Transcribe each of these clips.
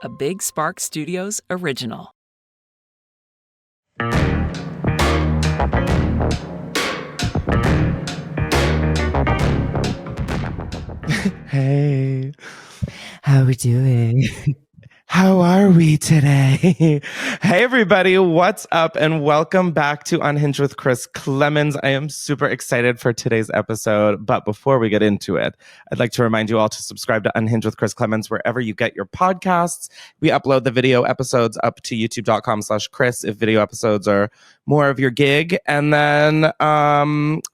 a Big Spark Studios original. Hey, how we doing? How are we today? Hey, everybody, what's up? And welcome back to Unhinged with Chris Klemens. I am super excited for today's episode. But before we get into it, I'd like to remind you all to subscribe to Unhinged with Chris Klemens wherever you get your podcasts. We upload the video episodes up to youtube.com/Chris if video episodes are more of your gig. And then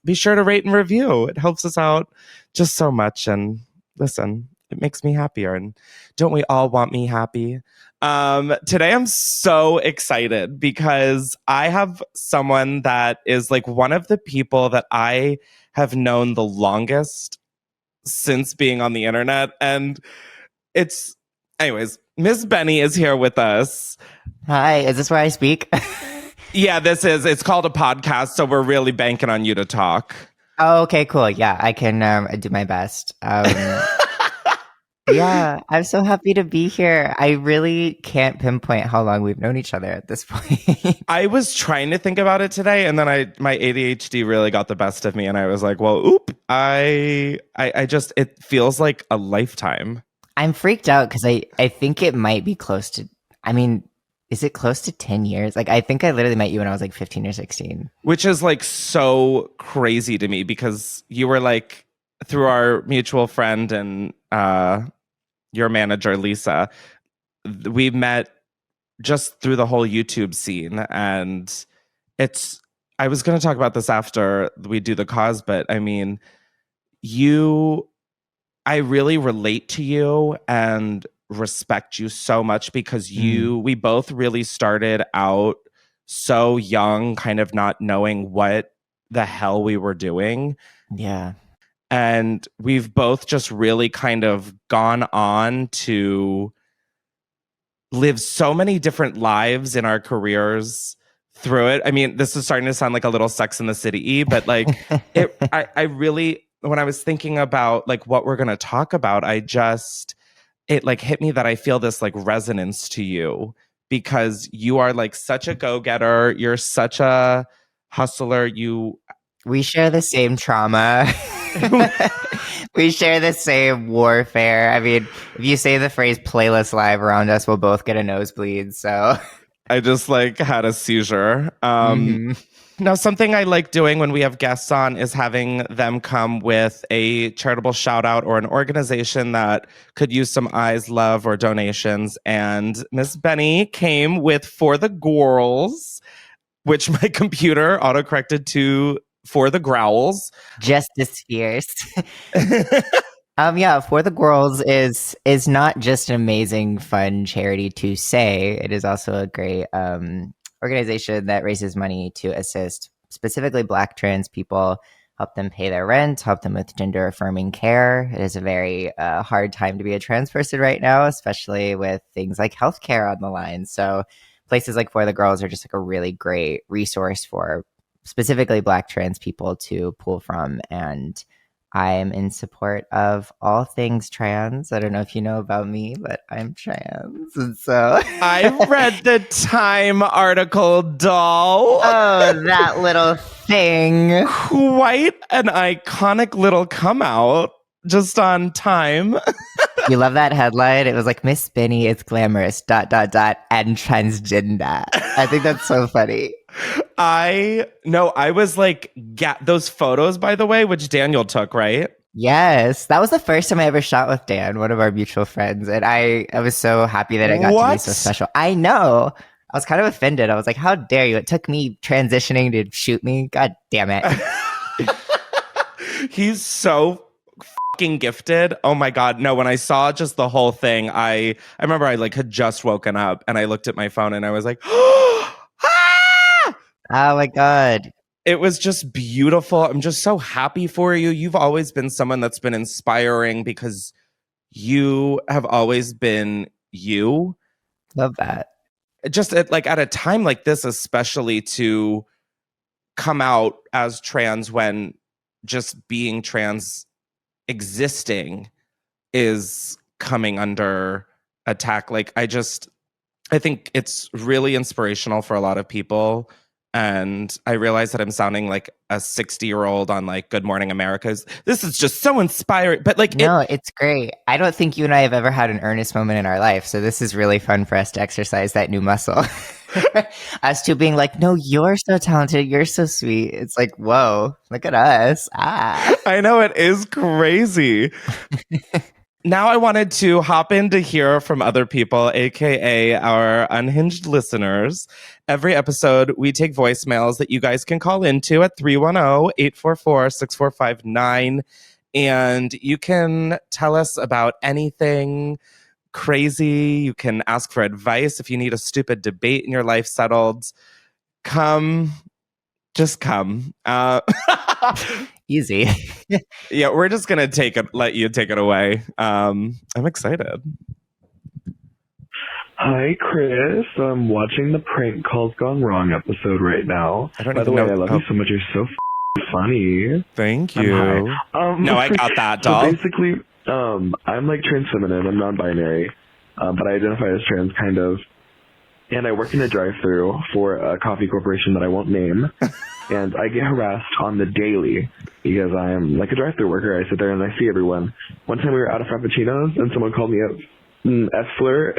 be sure to rate and review. It helps us out just so much. And listen, it makes me happier. And don't we all want me happy? Today I'm so excited because I have someone that is like one of the people that I have known the longest since being on the internet. And anyways, Miss Benny is here with us. Hi, is this where I speak? Yeah, it's called a podcast. So we're really banking on you to talk. Oh, okay, cool. Yeah, I can do my best. Yeah, I'm so happy to be here. I really can't pinpoint how long we've known each other at this point. I was trying to think about it today, and then my ADHD really got the best of me, and I was like, well, I just, it feels like a lifetime. I'm freaked out because I think it might be close to, is it close to 10 years? Like, I think I literally met you when I was like 15 or 16. Which is like so crazy to me because you were like, through our mutual friend and your manager, Lisa, we met just through the whole YouTube scene. And I was going to talk about this after we do the cause, but I mean, I really relate to you and respect you so much because we both really started out so young, kind of not knowing what the hell we were doing. Yeah. And we've both just really kind of gone on to live so many different lives in our careers through it. I mean, this is starting to sound like a little Sex in the City-y, but like I really, when I was thinking about like what we're going to talk about, it like hit me that I feel this like resonance to you because you are like such a go-getter. You're such a hustler. We share the same trauma. We share the same warfare. I mean, if you say the phrase playlist live around us, we'll both get a nosebleed. So I just like had a seizure. Now, something I like doing when we have guests on is having them come with a charitable shout out or an organization that could use some eyes, love, or donations. And Miss Benny came with For the Girls, which my computer autocorrected to For the Growls. Justice Fierce. Yeah, For the Girls is not just an amazing, fun charity to say. It is also a great organization that raises money to assist specifically Black trans people, help them pay their rent, help them with gender affirming care. It is a very hard time to be a trans person right now, especially with things like healthcare on the line. So places like For the Girls are just like a really great resource for specifically Black trans people to pull from. And I am in support of all things trans. I don't know if you know about me, but I'm trans. And so I read the Time article, doll. Oh, that little thing. Quite an iconic little come out just on Time. You love that headline? It was like, Miss Benny is glamorous, ... and transgender. I think that's so funny. I was like, those photos, by the way, which Daniel took, right? Yes, that was the first time I ever shot with Dan, one of our mutual friends. And I was so happy that I got to be so special. I know. I was kind of offended. I was like, how dare you? It took me transitioning to shoot me. God damn it. He's so fucking gifted. Oh my God. No, when I saw just the whole thing, I remember I like had just woken up and I looked at my phone and I was like, ah! Oh my God. It was just beautiful. I'm just so happy for you. You've always been someone that's been inspiring because you have always been you. Love that. Just at a time like this, especially to come out as trans when just being trans existing is coming under attack. Like, I think it's really inspirational for a lot of people. And I realize that I'm sounding like a 60-year-old on like Good Morning America. This is just so inspiring. But like, No, it's great. I don't think you and I have ever had an earnest moment in our life. So this is really fun for us to exercise that new muscle. Us two being like, no, you're so talented. You're so sweet. It's like, whoa, look at us. Ah. I know, it is crazy. Now I wanted to hop in to hear from other people, aka our unhinged listeners. Every episode, we take voicemails that you guys can call into at 310-844-6459. And you can tell us about anything crazy. You can ask for advice if you need a stupid debate in your life settled. Just come. Easy. Yeah, we're just gonna let you take it away. I'm excited. Hi, Chris. I'm watching the Prank Calls Gone Wrong episode right now. By the way, I love you so much. You're so funny. Thank you. No, I got that, doll. So basically, I'm like trans feminine. I'm non-binary, but I identify as trans, kind of. And I work in a drive-thru for a coffee corporation that I won't name. And I get harassed on the daily because I am like a drive-thru worker. I sit there and I see everyone. One time we were out of Frappuccinos and someone called me a F-slur.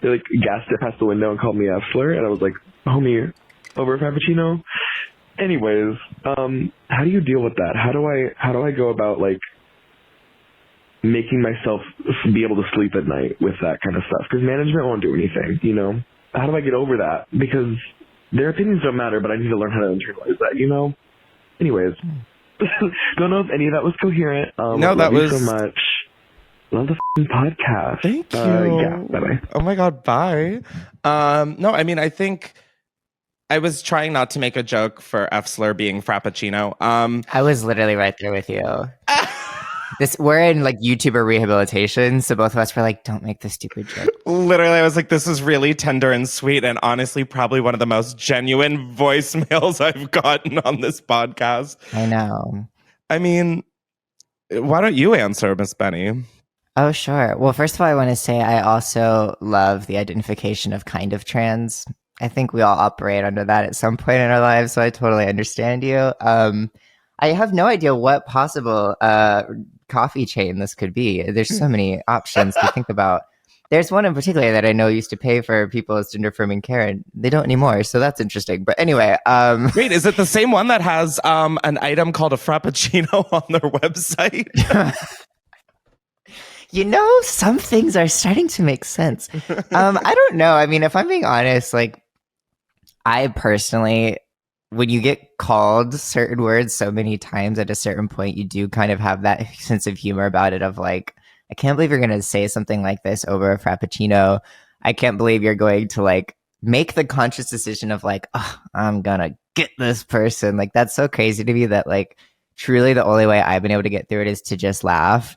They like gassed it past the window and called me a F-slur. And I was like, homie, over a Frappuccino? Anyways, how do you deal with that? How do I go about like making myself be able to sleep at night with that kind of stuff? Because management won't do anything, you know? How do I get over that? Because their opinions don't matter, but I need to learn how to internalize that, you know? Anyways, don't know if any of that was coherent. No, that was... Love you so much. Love the podcast. Thank you. Yeah, bye-bye. Oh my God, bye. No, I mean, I think I was trying not to make a joke for F-slur being Frappuccino. I was literally right there with you. We're in like YouTuber rehabilitation, so both of us were like, don't make this stupid joke. Literally, I was like, this is really tender and sweet, and honestly, probably one of the most genuine voicemails I've gotten on this podcast. I know. I mean, why don't you answer, Miss Benny? Oh, sure. Well, first of all, I want to say I also love the identification of kind of trans. I think we all operate under that at some point in our lives, so I totally understand you. I have no idea what possible coffee chain this could be. There's so many options to think about. There's one in particular that I know used to pay for people's gender affirming care, and they don't anymore, so that's interesting. But anyway, wait, is it the same one that has an item called a Frappuccino on their website? You know, some things are starting to make sense. I don't know. I mean, if I'm being honest, like, I personally, when you get called certain words so many times at a certain point, you do kind of have that sense of humor about it of like, I can't believe you're going to say something like this over a Frappuccino. I can't believe you're going to like make the conscious decision of like, oh, I'm going to get this person. Like, that's so crazy to me that like truly the only way I've been able to get through it is to just laugh.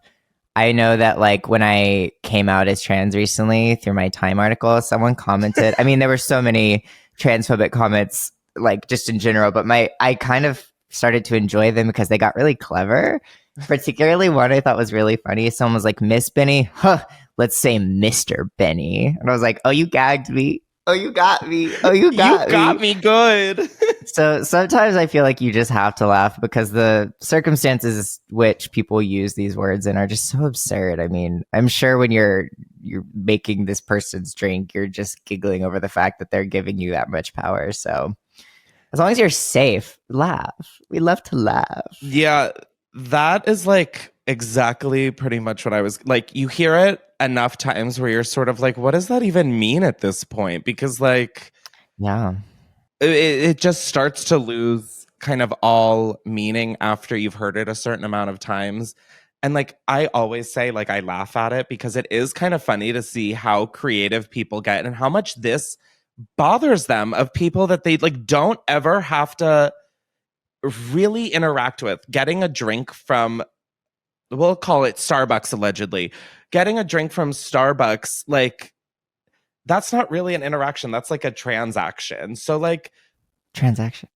I know that like when I came out as trans recently through my Time article, someone commented, I mean, there were so many transphobic comments like just in general, but I kind of started to enjoy them because they got really clever. Particularly one I thought was really funny. Someone was like, Miss Benny, let's say Mr. Benny. And I was like, oh, you gagged me. Oh, you got me. Oh, you got me good. So sometimes I feel like you just have to laugh because the circumstances which people use these words in are just so absurd. I mean, I'm sure when you're making this person's drink, you're just giggling over the fact that they're giving you that much power. So as long as you're safe, laugh. We love to laugh. Yeah, that is like exactly pretty much what I was like. You hear it enough times where you're sort of like, what does that even mean at this point? Because like, yeah, it just starts to lose kind of all meaning after you've heard it a certain amount of times. And like, I always say, like, I laugh at it because it is kind of funny to see how creative people get and how much this bothers them of people that they like don't ever have to really interact with. Getting a drink from, we'll call it Starbucks, allegedly. Getting a drink from Starbucks, like, that's not really an interaction. That's like a transaction. So like, transaction.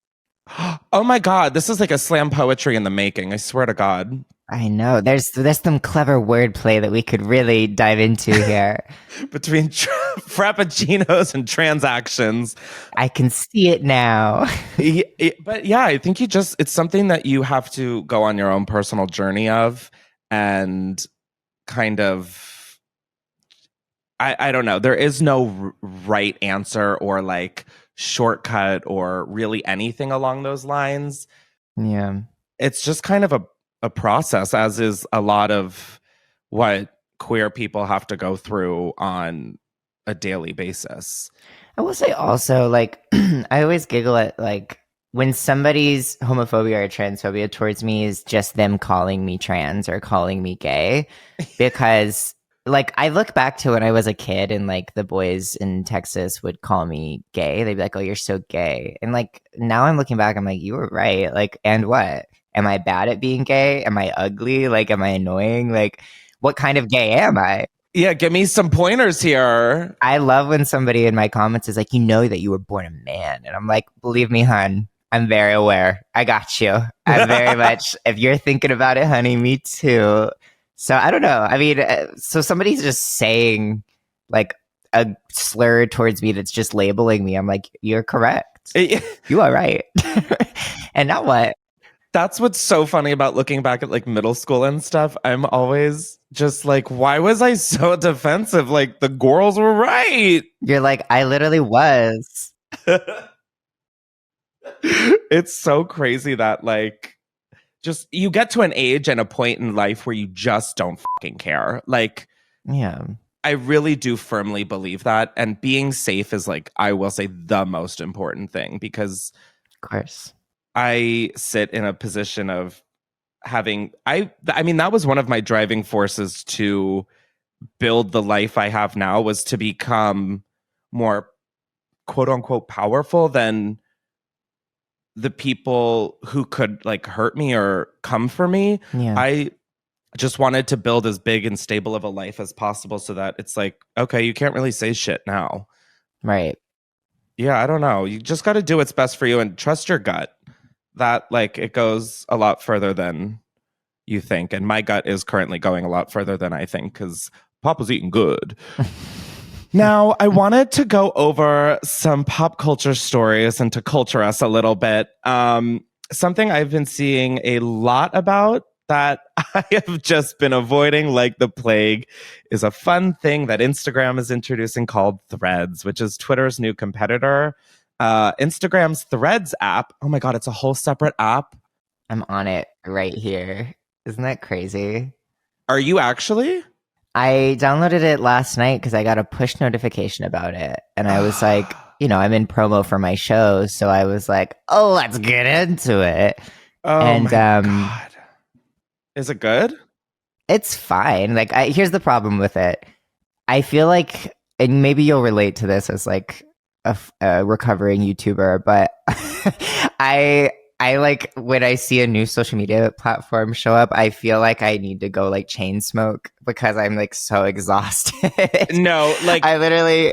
Oh my God, this is like a slam poetry in the making. I swear to God. I know. There's some clever wordplay that we could really dive into here. Between frappuccinos and transactions. I can see it now. But yeah, I think it's something that you have to go on your own personal journey of, and kind of, I don't know. There is no right answer or like shortcut or really anything along those lines. Yeah. It's just kind of a process, as is a lot of what queer people have to go through on a daily basis. I will say also, like, I always giggle at, like, when somebody's homophobia or transphobia towards me is just them calling me trans or calling me gay. Because, like, I look back to when I was a kid and, like, the boys in Texas would call me gay. They'd be like, oh, you're so gay. And, like, now I'm looking back, I'm like, you were right. Like, and what? Am I bad at being gay? Am I ugly? Like, am I annoying? Like, what kind of gay am I? Yeah, give me some pointers here. I love when somebody in my comments is like, you know that you were born a man. And I'm like, believe me, hun, I'm very aware. I got you. I'm very much, if you're thinking about it, honey, me too. So I don't know. I mean, so somebody's just saying like a slur towards me that's just labeling me. I'm like, you're correct. You are right. And now what? That's what's so funny about looking back at like middle school and stuff. I'm always just like, why was I so defensive? Like the girls were right. You're like, I literally was. It's so crazy that like just you get to an age and a point in life where you just don't fucking care. Like, yeah, I really do firmly believe that. And being safe is like, I will say, the most important thing, because of course. I sit in a position of having, I mean, that was one of my driving forces to build the life I have now, was to become more quote unquote powerful than the people who could like hurt me or come for me. Yeah. I just wanted to build as big and stable of a life as possible, so that it's like, okay, you can't really say shit now. Right. Yeah, I don't know. You just got to do what's best for you and trust your gut. That like it goes a lot further than you think, and my gut is currently going a lot further than I think, because Papa's eating good. Now, I wanted to go over some pop culture stories and to culture us a little bit. Something I've been seeing a lot about that I have just been avoiding like the plague is a fun thing that Instagram is introducing called Threads, which is Twitter's new competitor. Instagram's Threads app. Oh my God, it's a whole separate app. I'm on it right here. Isn't that crazy? Are you actually? I downloaded it last night because I got a push notification about it. And I was like, you know, I'm in promo for my show. So I was like, oh, let's get into it. Oh and, my God. Is it good? It's fine. Like, here's the problem with it. I feel like, and maybe you'll relate to this as like a recovering YouTuber, but I like when I see a new social media platform show up, I feel like I need to go like chain smoke because I'm like so exhausted. No, like I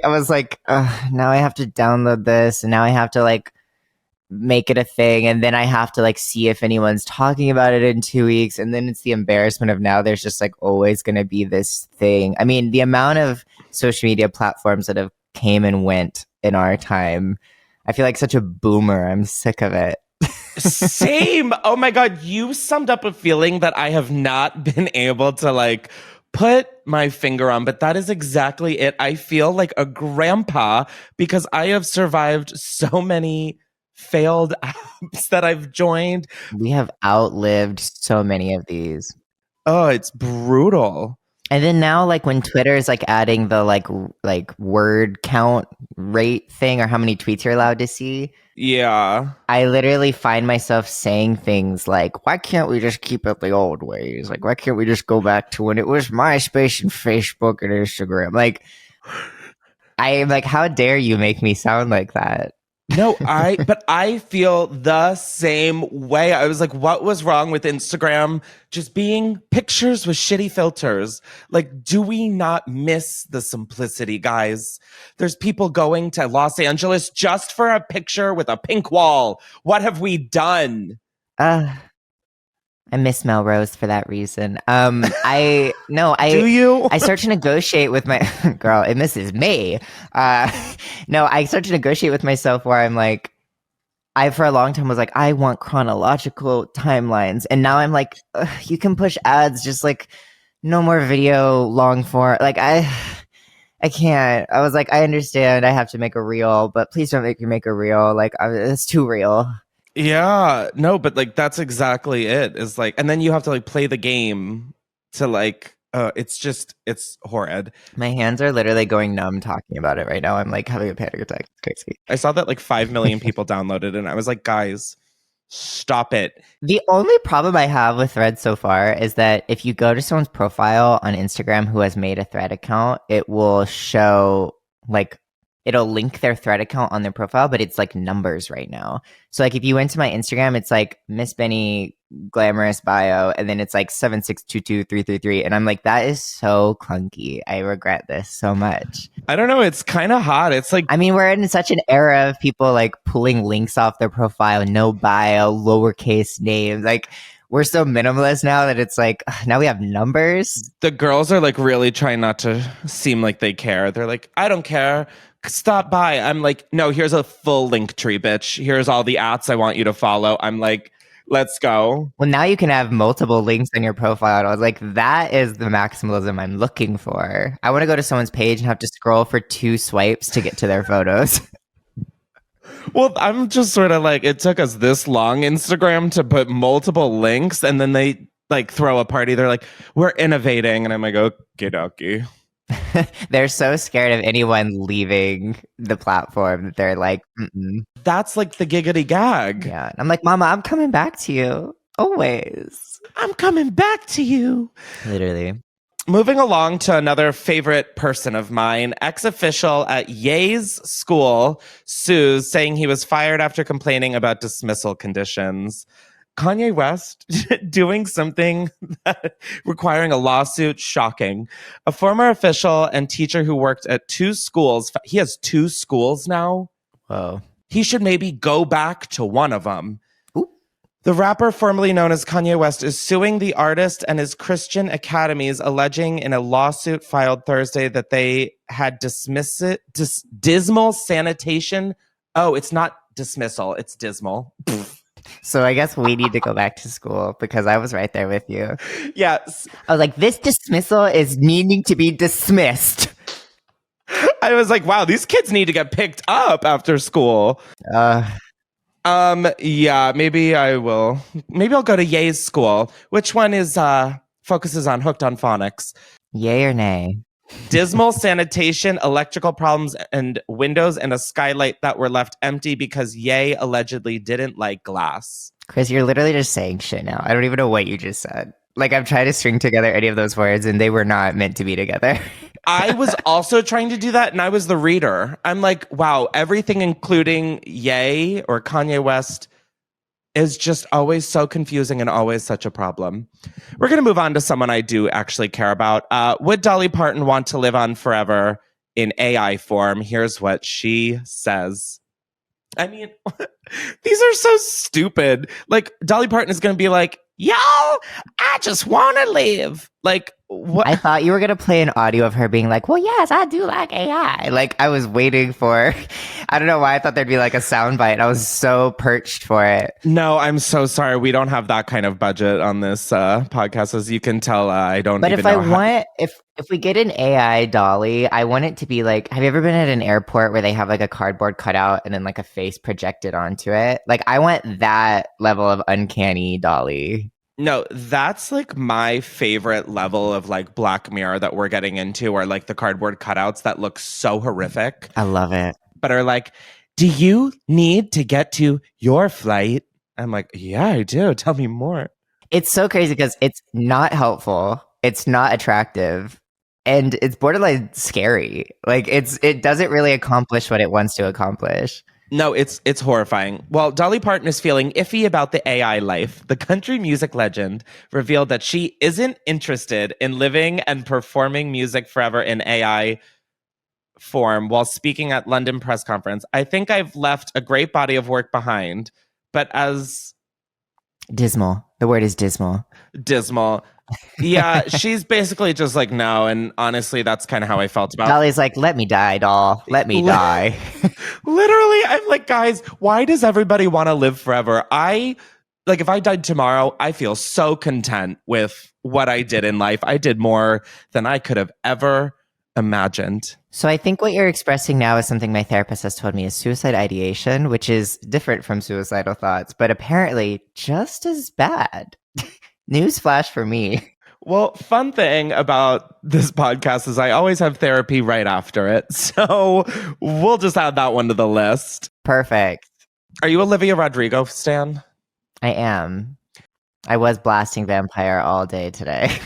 was like, now I have to download this and now I have to like make it a thing. And then I have to like see if anyone's talking about it in 2 weeks. And then it's the embarrassment of now there's just like always going to be this thing. I mean, the amount of social media platforms that have came and went in our time, I feel like such a boomer. I'm sick of it. Same. Oh my God. You summed up a feeling that I have not been able to like put my finger on, but that is exactly it. I feel like a grandpa because I have survived so many failed apps that I've joined. We have outlived so many of these. Oh, it's brutal. And then now, like when Twitter is like adding the like word count rate thing or how many tweets you're allowed to see. Yeah. I literally find myself saying things like, why can't we just keep it the old ways? Like, why can't we just go back to when it was MySpace and Facebook and Instagram? Like, I am like, how dare you make me sound like that? No, but I feel the same way. I was like, what was wrong with Instagram just being pictures with shitty filters? Like, do we not miss the simplicity, guys? There's people going to Los Angeles just for a picture with a pink wall. What have we done? I miss Melrose for that reason. Do you? I start to negotiate with my girl. It misses me. No, I start to negotiate with myself where I'm like, I for a long time was like, I want chronological timelines, and now I'm like, you can push ads, just like no more video long form. Like I can't. I was like, I understand. I have to make a reel, but please don't make a reel. Like it's too real. Yeah, no, but like that's exactly it. Is like, and then you have to like play the game to like, it's horrid. My hands are literally going numb talking about it right now. I'm like having a panic attack. It's crazy. I saw that like 5 million people downloaded, and I was like, guys, stop it. The only problem I have with Threads so far is that if you go to someone's profile on Instagram who has made a Thread account, it will show like it'll link their Thread account on their profile, but it's like numbers right now. So like if you went to my Instagram, it's like Miss Benny Glamorous bio, and then it's like 7622333, and I'm like, that is so clunky. I regret this so much. I don't know. It's kind of hot. It's like, I mean, we're in such an era of people like pulling links off their profile, no bio, lowercase names. Like we're so minimalist now that it's like now we have numbers. the girls are like really trying not to seem like they care. They're like, I don't care. Stop by. I'm like, no, here's a full link tree, bitch. Here's all the apps I want you to follow. I'm like, let's go. Well, now you can have multiple links in your profile. And I was like, that is the maximalism I'm looking for. I want to go to someone's page and have to scroll for 2 swipes to get to their photos. Well, I'm just sort of like, it took us this long, Instagram, to put multiple links, and then they like throw a party. They're like, we're innovating. And I'm like, okay, dokie. They're so scared of anyone leaving the platform that they're like, mm-mm. That's like the giggity gag. Yeah. And I'm like, Mama, I'm coming back to you. Always. I'm coming back to you. Literally. Moving along to another favorite person of mine, ex-official at Ye's school, sues, saying he was fired after complaining about dismissal conditions. Kanye West doing something requiring a lawsuit, shocking. A former official and teacher who worked at 2 schools, he has 2 schools now. Whoa. He should maybe go back to one of them. Ooh. The rapper formerly known as Kanye West is suing the artist and his Christian academies, alleging in a lawsuit filed Thursday that they had dismal sanitation. Oh, it's not dismissal, it's dismal. So I guess we need to go back to school because I was right there with you. Yes. I was like, this dismissal is needing to be dismissed. I was like, wow, these kids need to get picked up after school. Yeah, maybe I will. Maybe I'll go to Ye's school. Which one is focuses on hooked on phonics? Yay or nay? Dismal sanitation, electrical problems, and windows and a skylight that were left empty because Ye allegedly didn't like glass. Chris, you're literally just saying shit now. I don't even know what you just said. Like, I'm trying to string together any of those words, and they were not meant to be together. I was also trying to do that, and I was the reader. I'm like, wow, everything including Ye or Kanye West is just always so confusing and always such a problem. We're going to move on to someone I do actually care about. Would Dolly Parton want to live on forever in AI form? Here's what she says. I mean, these are so stupid. Like, Dolly Parton is going to be like, y'all, I just want to live. Like, what? I thought you were going to play an audio of her being like, well, yes, I do like AI. Like, I was waiting for, I don't know why I thought there'd be like a soundbite. I was so perched for it. No, I'm so sorry. We don't have that kind of budget on this podcast. As you can tell, I don't But even if know I want, if we get an AI Dolly, I want it to be like, have you ever been at an airport where they have like a cardboard cutout and then like a face projected onto it? Like, I want that level of uncanny Dolly. No, that's like my favorite level of like Black Mirror that we're getting into, are like the cardboard cutouts that look so horrific. I love it. But are like, do you need to get to your flight? I'm like, yeah, I do. Tell me more. It's so crazy because it's not helpful. It's not attractive. And it's borderline scary. Like, it doesn't really accomplish what it wants to accomplish. No, it's horrifying. Well, Dolly Parton is feeling iffy about the AI life. The country music legend revealed that she isn't interested in living and performing music forever in AI form while speaking at London press conference. I think I've left a great body of work behind, but as Dismal. The word is dismal. Dismal. Yeah, she's basically just like, no. And honestly, that's kind of how I felt about Dolly's like, let me die, doll. Let me die. Literally, I'm like, guys, why does everybody want to live forever? If I died tomorrow, I feel so content with what I did in life. I did more than I could have ever imagined. So I think what you're expressing now is something my therapist has told me is suicide ideation, which is different from suicidal thoughts, but apparently just as bad. Newsflash for me. Well, fun thing about this podcast is I always have therapy right after it. So we'll just add that one to the list. Perfect. Are you Olivia Rodrigo stan? I am. I was blasting Vampire all day today.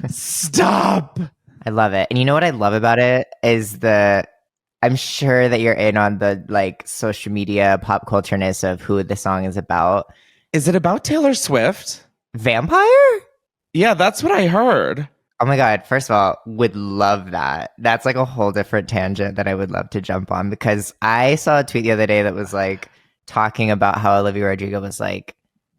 Stop. I love it. And you know what I love about it is I'm sure that you're in on the like social media pop culture-ness of who the song is about. Is it about Taylor Swift? Vampire? Yeah, that's what I heard. Oh my God. First of all, would love that. That's like a whole different tangent that I would love to jump on because I saw a tweet the other day that was like talking about how Olivia Rodrigo was like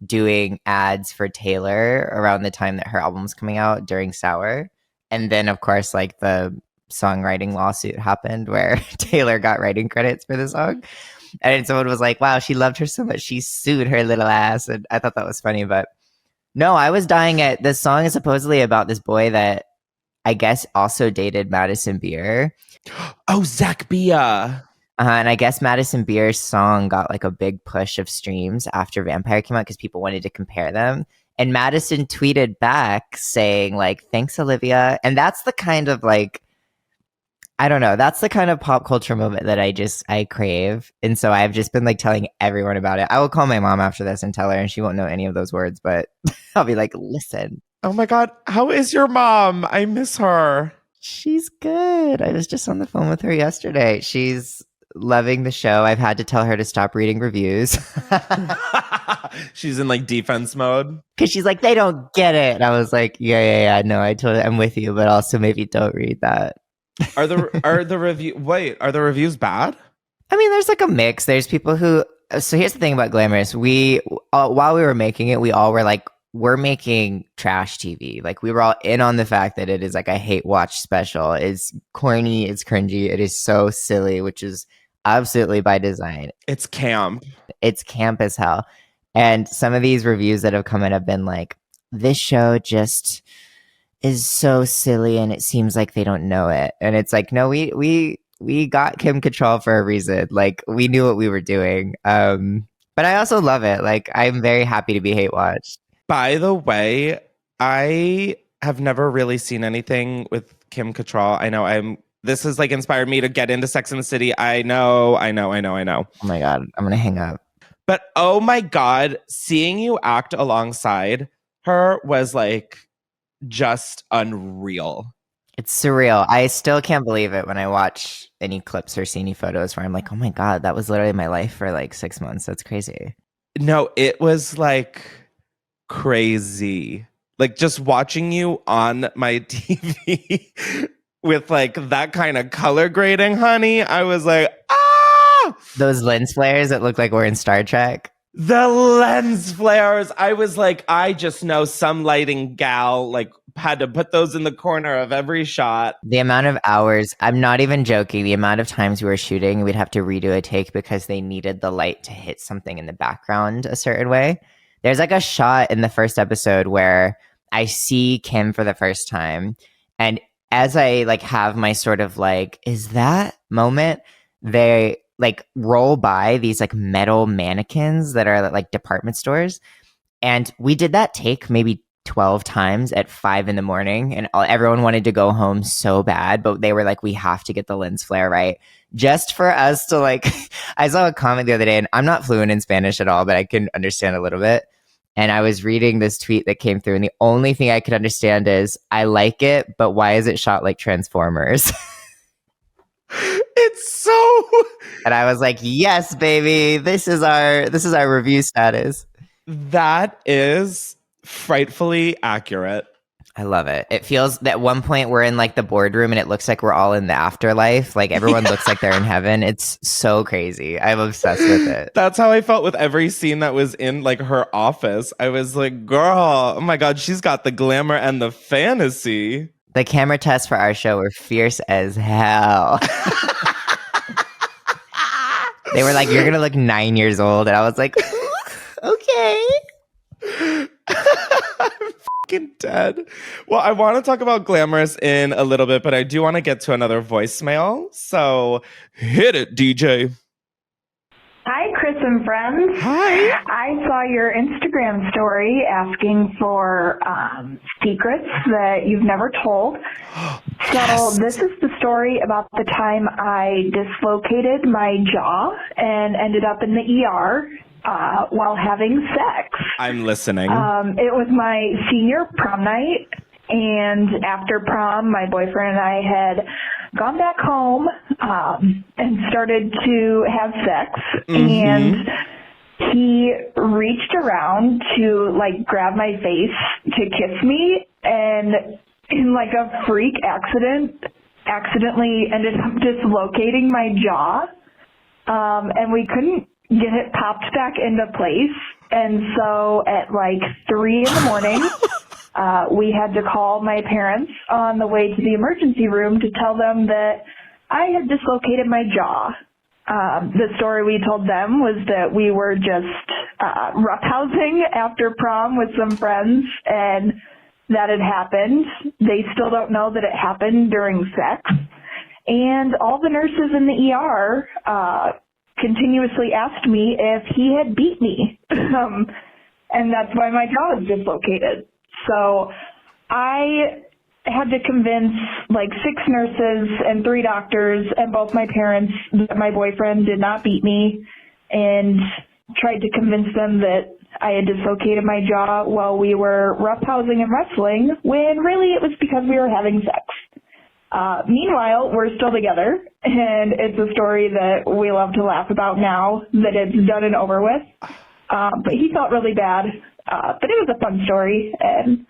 doing ads for Taylor around the time that her album was coming out during Sour. And then, of course, like the songwriting lawsuit happened where Taylor got writing credits for the song. And someone was like, wow, she loved her so much. She sued her little ass. And I thought that was funny. But no, I was dying at this song is supposedly about this boy that I guess also dated Madison Beer. Oh, Zach Bia. And I guess Madison Beer's song got like a big push of streams after Vampire came out because people wanted to compare them. And Madison tweeted back saying like, thanks, Olivia. And that's the kind of like, I don't know. That's the kind of pop culture moment that I crave. And so I've just been like telling everyone about it. I will call my mom after this and tell her and she won't know any of those words, but I'll be like, listen. Oh my God. How is your mom? I miss her. She's good. I was just on the phone with her yesterday. She's loving the show. I've had to tell her to stop reading reviews. She's in like defense mode. Because she's like, they don't get it. And I was like, yeah. No, I'm with you, but also maybe don't read that. Are the reviews bad? I mean, there's like a mix. There's people who. So here's the thing about Glamorous. We while we were making it, we all were like, we're making trash TV. Like we were all in on the fact that it is like a hate watch special. It's corny. It's cringy. It is so silly, which is absolutely by design. It's camp. It's camp as hell. And some of these reviews that have come in have been like, this show just is so silly and it seems like they don't know it. And it's like, no, we got Kim Cattrall for a reason. Like we knew what we were doing. But I also love it. Like I'm very happy to be hate watched. By the way, I have never really seen anything with Kim Cattrall. I know this has like inspired me to get into Sex and the City. I know. Oh my God, I'm going to hang up. But oh my God, seeing you act alongside her was like just unreal. It's surreal. I still can't believe it when I watch any clips or see any photos where I'm like, oh my God, that was literally my life for like 6 months. That's crazy. No, it was like crazy. Like just watching you on my TV with like that kind of color grading, honey. I was like, ah! Those lens flares that look like we're in Star Trek. The lens flares. I was like, I just know some lighting gal like had to put those in the corner of every shot. The amount of hours, I'm not even joking, the amount of times we were shooting, we'd have to redo a take because they needed the light to hit something in the background a certain way. There's like a shot in the first episode where I see Kim for the first time. And as I like have my sort of like, is that moment, they like roll by these like metal mannequins that are like department stores. And we did that take maybe 12 times at 5 a.m. and everyone wanted to go home so bad, but they were like, we have to get the lens flare right just for us to like, I saw a comment the other day and I'm not fluent in Spanish at all, but I can understand a little bit. And I was reading this tweet that came through and the only thing I could understand is I like it, but why is it shot like Transformers? It's so. And I was like, yes, baby, this is our review status. That is frightfully accurate. I love it. It feels that at one point we're in like the boardroom and it looks like we're all in the afterlife. Like everyone looks like they're in heaven. It's so crazy. I'm obsessed with it. That's how I felt with every scene that was in like her office. I was like, girl, oh my God, she's got the glamour and the fantasy. The camera tests for our show were fierce as hell. They were like, you're going to look 9 years old. And I was like, okay. I'm fucking dead. Well, I want to talk about Glamorous in a little bit, but I do want to get to another voicemail. So hit it, DJ. Hi, Chris and friends. Hi. I saw your Instagram story asking for secrets that you've never told. Yes. So this is the story about the time I dislocated my jaw and ended up in the ER while having sex. I'm listening. It was my senior prom night, and after prom, my boyfriend and I had gone back home and started to have sex, and he reached around to like grab my face to kiss me, and in like a freak accidentally ended up dislocating my jaw, and we couldn't get it popped back into place. And so at like 3 in the morning, we had to call my parents on the way to the emergency room to tell them that I had dislocated my jaw. The story we told them was that we were just roughhousing after prom with some friends, and that had happened. They still don't know that it happened during sex. And all the nurses in the ER continuously asked me if he had beat me. And that's why my jaw was dislocated. So I had to convince like 6 nurses and 3 doctors and both my parents that my boyfriend did not beat me, and tried to convince them that I had dislocated my jaw while we were roughhousing and wrestling, when really it was because we were having sex. Meanwhile, we're still together, and it's a story that we love to laugh about now that it's done and over with. But he felt really bad. But it was a fun story, and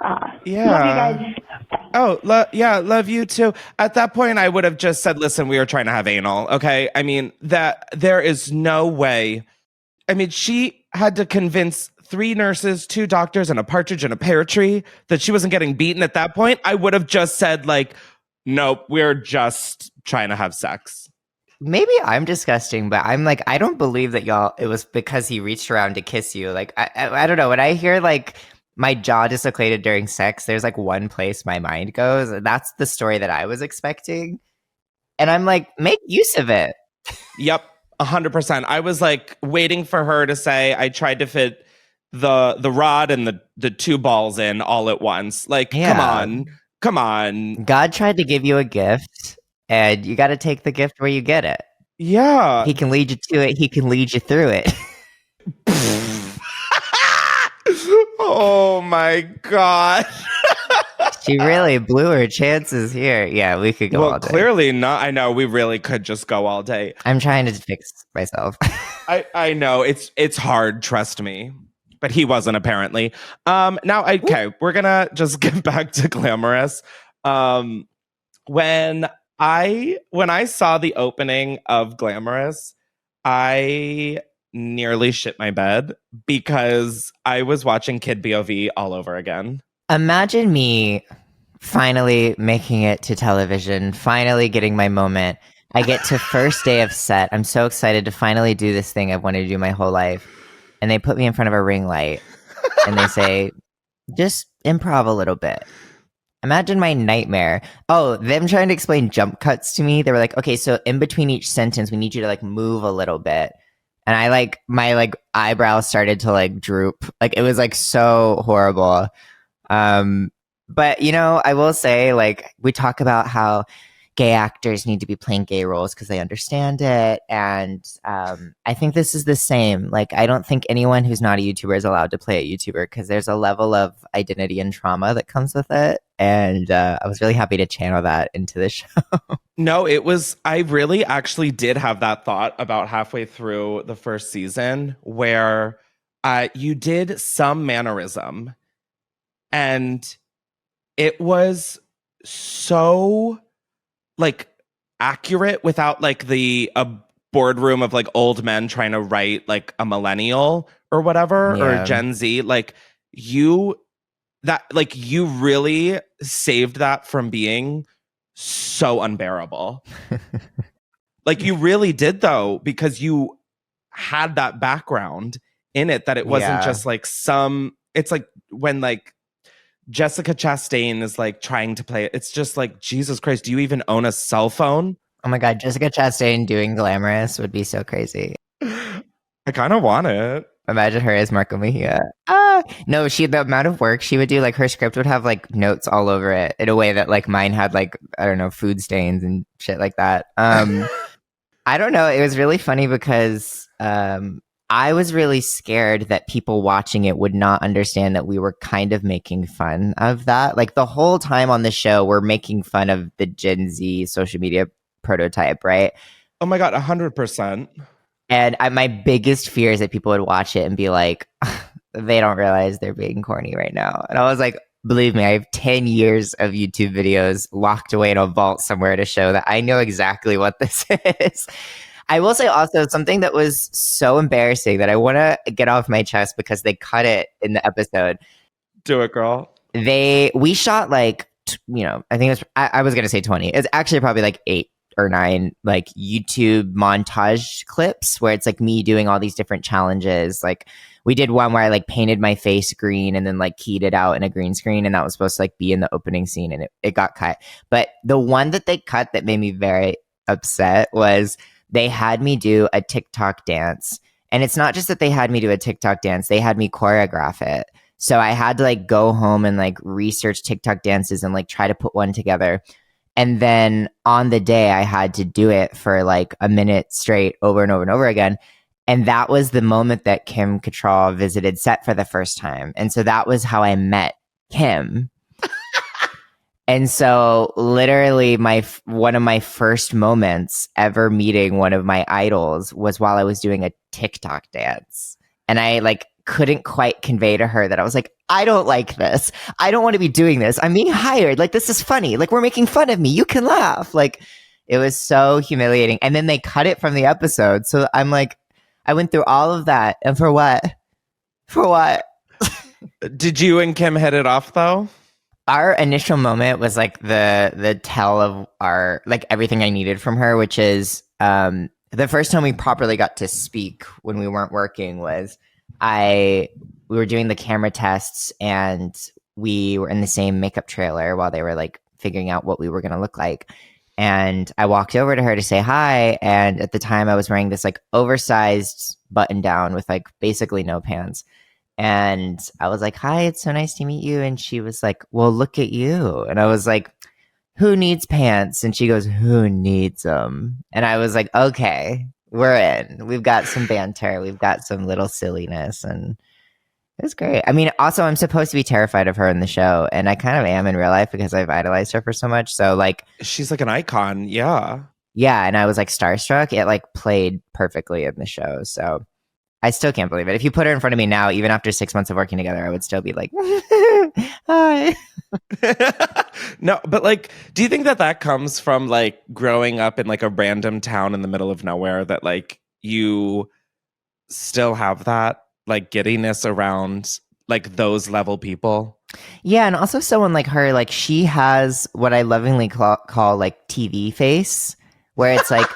love you guys. Oh, love you too. At that point, I would have just said, listen, we were trying to have anal, okay? I mean, that there is no way. I mean, she had to convince 3 nurses, 2 doctors, and a partridge in a pear tree that she wasn't getting beaten at that point. I would have just said, like, nope, we're just trying to have sex. Maybe I'm disgusting, but I'm like, I don't believe that it was because he reached around to kiss you. Like, I don't know. When I hear like my jaw dislocated during sex, there's like one place my mind goes. And that's the story that I was expecting. And I'm like, make use of it. Yep, 100%. I was like waiting for her to say, I tried to fit the rod and the 2 balls in all at once. Like, come on. God tried to give you a gift, and you got to take the gift where you get it. Yeah. He can lead you to it. He can lead you through it. Oh my God. She really blew her chances here. Yeah, we could go all day. Clearly not. I know, we really could just go all day. I'm trying to fix myself. I know, it's hard, trust me. But he wasn't, apparently. We're gonna just get back to Glamorous. When I saw the opening of Glamorous, I nearly shit my bed because I was watching Kid BOV all over again. Imagine me finally making it to television, finally getting my moment. I get to first day of set. I'm so excited to finally do this thing I've wanted to do my whole life. And they put me in front of a ring light and they say, just improv a little bit. Imagine my nightmare. Oh, them trying to explain jump cuts to me. They were like, okay, so in between each sentence, we need you to like move a little bit. And I like, my like eyebrows started to like droop. Like it was like so horrible. But you know, I will say, like, we talk about how gay actors need to be playing gay roles because they understand it. And I think this is the same. Like, I don't think anyone who's not a YouTuber is allowed to play a YouTuber because there's a level of identity and trauma that comes with it. And I was really happy to channel that into the show. No, I really actually did have that thought about halfway through the first season where you did some mannerism and it was so like accurate without like a boardroom of like old men trying to write like a millennial or whatever or Gen Z. Like you really saved that from being so unbearable. Like you really did though, because you had that background in it, that it wasn't just like it's like when like Jessica Chastain is like trying to play it. It's just like, Jesus Christ, do you even own a cell phone? Oh my God, Jessica Chastain doing Glamorous would be so crazy. I kind of want it. Imagine her as Marco Mejia. No, the amount of work she would do, like her script would have like notes all over it in a way that like mine had like, I don't know, food stains and shit like that. I don't know. It was really funny because I was really scared that people watching it would not understand that we were kind of making fun of that. Like the whole time on the show, we're making fun of the Gen Z social media prototype, right? Oh my God, 100%. And my biggest fear is that people would watch it and be like, they don't realize they're being corny right now. And I was like, believe me, I have 10 years of YouTube videos locked away in a vault somewhere to show that I know exactly what this is. I will say also something that was so embarrassing that I want to get off my chest because they cut it in the episode. Do it, girl. We shot like, I think I was going to say 20. It's actually probably like 8 or 9 like YouTube montage clips where it's like me doing all these different challenges. Like we did one where I like painted my face green and then like keyed it out in a green screen, and that was supposed to like be in the opening scene, and it got cut. But the one that they cut that made me very upset was they had me do a TikTok dance. And it's not just that they had me do a TikTok dance, they had me choreograph it. So I had to like go home and like research TikTok dances and like try to put one together. And then on the day I had to do it for like a minute straight over and over and over again. And that was the moment that Kim Cattrall visited set for the first time. And so that was how I met Kim. And so literally one of my first moments ever meeting one of my idols was while I was doing a TikTok dance. And I like couldn't quite convey to her that I was like, I don't like this. I don't want to be doing this. I'm being hired. Like, this is funny. Like, we're making fun of me. You can laugh. Like, it was so humiliating. And then they cut it from the episode. So I'm like, I went through all of that. And for what? For what? Did you and Kim hit it off though? Our initial moment was like the tell of our, like everything I needed from her, which is the first time we properly got to speak when we weren't working was we were doing the camera tests and we were in the same makeup trailer while they were like figuring out what we were going to look like. And I walked over to her to say hi. And at the time I was wearing this like oversized button down with like basically no pants. And I was like, hi, it's so nice to meet you. And she was like, well, look at you. And I was like, who needs pants? And she goes, who needs them? And I was like, okay, we're in. We've got some banter. We've got some little silliness. And it was great. I mean, also, I'm supposed to be terrified of her in the show. And I kind of am in real life because I've idolized her for so much. So like, she's like an icon. Yeah. Yeah. And I was like starstruck. It like played perfectly in the show. So I still can't believe it. If you put her in front of me now, even after 6 months of working together, I would still be like, hi. No, but like, do you think that comes from like growing up in like a random town in the middle of nowhere, that like you still have that like giddiness around like those level people? Yeah. And also someone like her, like she has what I lovingly call like TV face, where it's like,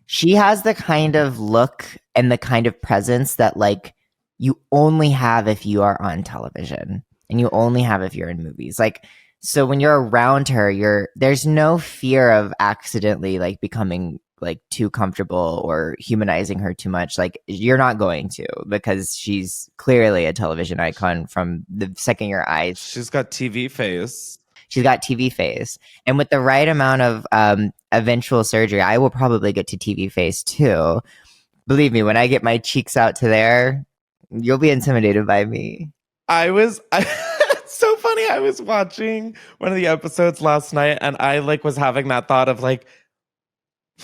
she has the kind of look and the kind of presence that like you only have if you are on television and you only have if you're in movies. Like, so when you're around her, there's no fear of accidentally like becoming like too comfortable or humanizing her too much. Like you're not going to, because she's clearly a television icon from the second your eyes. She's got TV face. She's got TV face. And with the right amount of eventual surgery, I will probably get to TV face too. Believe me, when I get my cheeks out to there, you'll be intimidated by me. It's so funny. I was watching one of the episodes last night and I like was having that thought of like,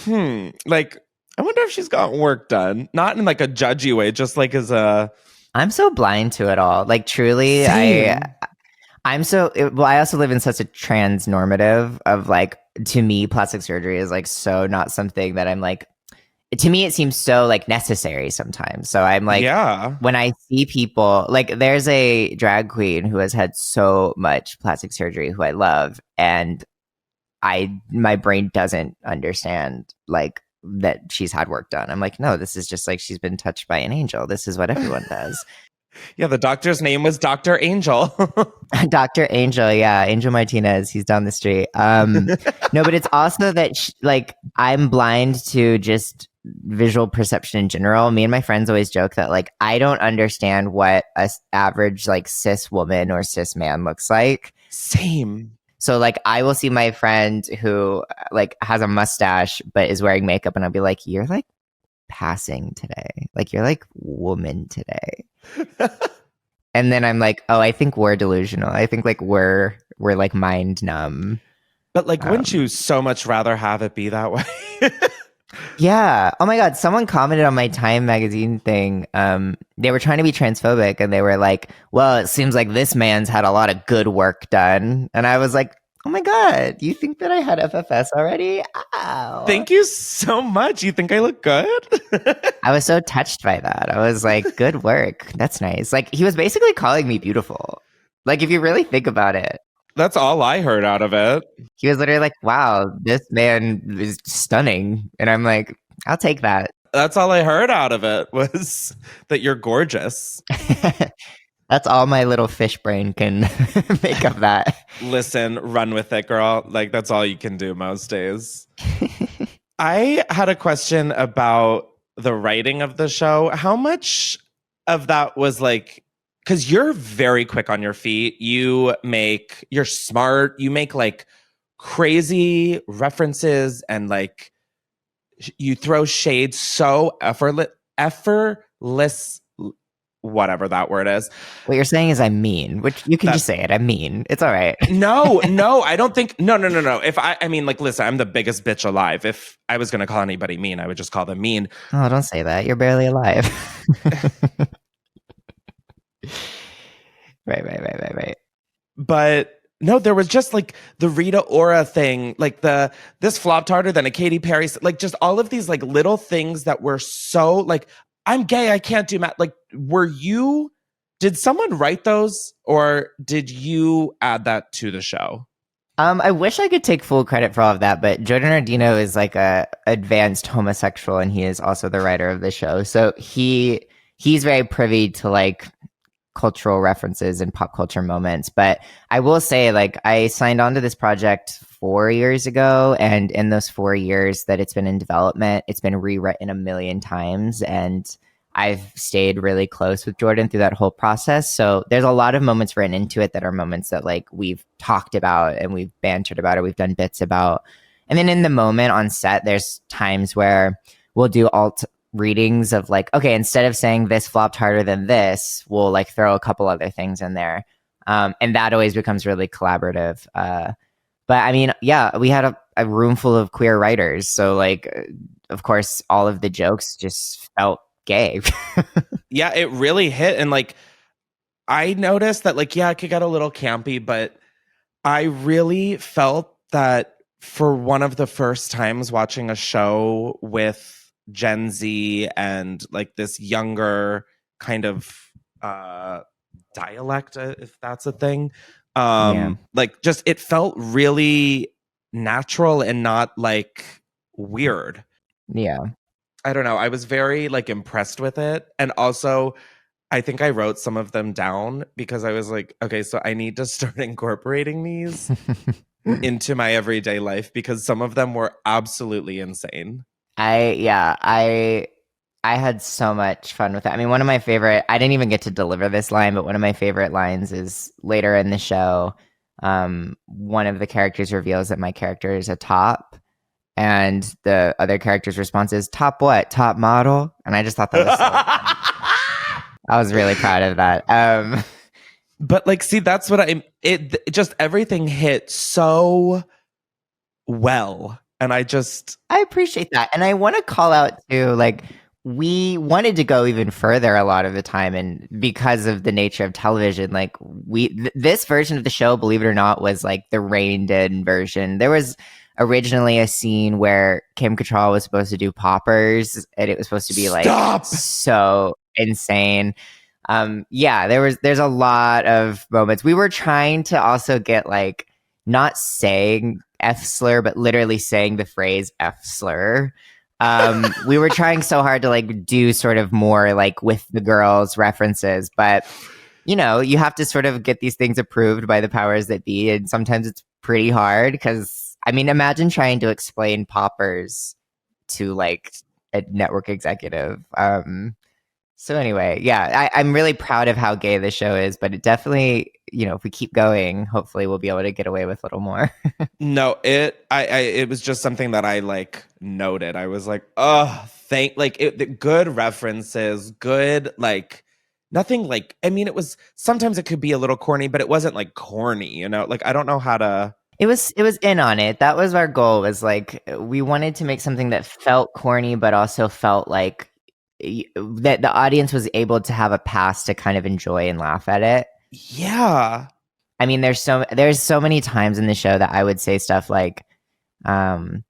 like, I wonder if she's got work done. Not in like a judgy way, just like as a... I'm so blind to it all. Like truly, Same. I also live in such a trans normative of like, to me, plastic surgery is like so not something that I'm like, to me, it seems so like necessary sometimes. So I'm like, Yeah. when I see people, like there's a drag queen who has had so much plastic surgery who I love, and my brain doesn't understand like that she's had work done. I'm like, no, this is just like she's been touched by an angel. This is what everyone does. Yeah, the doctor's name was Dr. Angel. Dr. Angel, yeah, Angel Martinez. He's down the street. No, but it's also that like I'm blind to just visual perception in general. Me and my friends always joke that like I don't understand what a average like cis woman or cis man looks like. Same. So like I will see my friend who like has a mustache but is wearing makeup, and I'll be like, "You're like passing today. Like you're like woman today." And then I'm like, "Oh, I think we're delusional. I think like we're like mind numb." But like, wouldn't you so much rather have it be that way? Yeah. Oh my God. Someone commented on my Time magazine thing. They were trying to be transphobic, and they were like, well, it seems like this man's had a lot of good work done. And I was like, oh my God, you think that I had FFS already? Ow. Thank you so much. You think I look good? I was so touched by that. I was like, good work. That's nice. Like he was basically calling me beautiful. Like if you really think about it. That's all I heard out of it. He was literally like, wow, this man is stunning. And I'm like, I'll take that. That's all I heard out of it was that you're gorgeous. That's all my little fish brain can make of that. Listen, run with it, girl. Like, that's all you can do most days. I had a question about the writing of the show. How much of that was like, because you're very quick on your feet. You're smart. You make like crazy references and like you throw shade so effortless, whatever that word is. What you're saying is I'm mean, which you can just say it. I'm mean. It's all right. No, I don't think. No. If I mean, like, listen, I'm the biggest bitch alive. If I was going to call anybody mean, I would just call them mean. Oh, don't say that. You're barely alive. Right. But no, there was just like the Rita Ora thing, like this flopped harder than a Katy Perry, like just all of these like little things that were so like, I'm gay, I can't do math. Like, did someone write those, or did you add that to the show? I wish I could take full credit for all of that, but Jordan Ardino is like a advanced homosexual, and he is also the writer of the show. So he's very privy to like cultural references and pop culture moments. But I will say, like, I signed on to this project 4 years ago, and in those 4 years that it's been in development, it's been rewritten a million times, and I've stayed really close with Jordan through that whole process. So there's a lot of moments written into it that are moments that like we've talked about and we've bantered about or we've done bits about. And then in the moment on set, there's times where we'll do alt readings of like, okay, instead of saying this flopped harder than this, we'll like throw a couple other things in there. And that always becomes really collaborative. But I mean, yeah, we had a room full of queer writers. So like, of course, all of the jokes just felt gay. Yeah, it really hit. And like, I noticed that like, yeah, it could get a little campy, but I really felt that for one of the first times watching a show with Gen Z and like this younger kind of dialect, if that's a thing, like just it felt really natural and not like weird. Yeah, I don't know, I was very like impressed with it. And also I think I wrote some of them down because I was like, okay, so I need to start incorporating these into my everyday life because some of them were absolutely insane. I had so much fun with it. I mean, one of my favorite, I didn't even get to deliver this line, but one of my favorite lines is later in the show. One of the characters reveals that my character is a top, and the other character's response is, top what? Top model? And I just thought that was so fun. I was really proud of that. But like, see, that's what it just everything hit so well. And I appreciate that. And I want to call out too, like, we wanted to go even further a lot of the time, and because of the nature of television, like this version of the show, believe it or not, was like the reined in version. There was originally a scene where Kim Cattrall was supposed to do poppers, and it was supposed to be like so insane. There's a lot of moments. We were trying to also get like not saying F slur, but literally saying the phrase F slur. We were trying so hard to like do sort of more like with the girls references, but you know, you have to sort of get these things approved by the powers that be, and sometimes it's pretty hard because I mean, imagine trying to explain poppers to like a network executive. So anyway, yeah, I'm really proud of how gay the show is, but it definitely, you know, if we keep going, hopefully we'll be able to get away with a little more. No, it was just something that I like noted. I was like, oh, good references, good, like nothing like, I mean, it was, sometimes it could be a little corny, but it wasn't like corny, you know, like I don't know how to. It was in on it. That was our goal, was like, we wanted to make something that felt corny, but also felt like that the audience was able to have a pass to kind of enjoy and laugh at it. Yeah. I mean, there's so many times in the show that I would say stuff like, no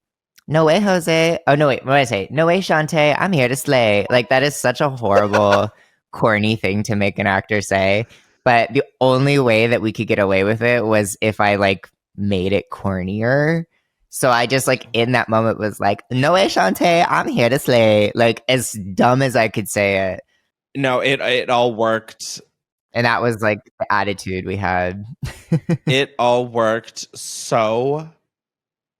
way, Jose. Oh, no, wait, what did I say? No way, Shantae. I'm here to slay. Like, that is such a horrible, corny thing to make an actor say. But the only way that we could get away with it was if I, like, made it cornier. So I just, like, in that moment was like, no way, Shantae. I'm here to slay. Like, as dumb as I could say it. No, it all worked. And that was, like, the attitude we had. It all worked so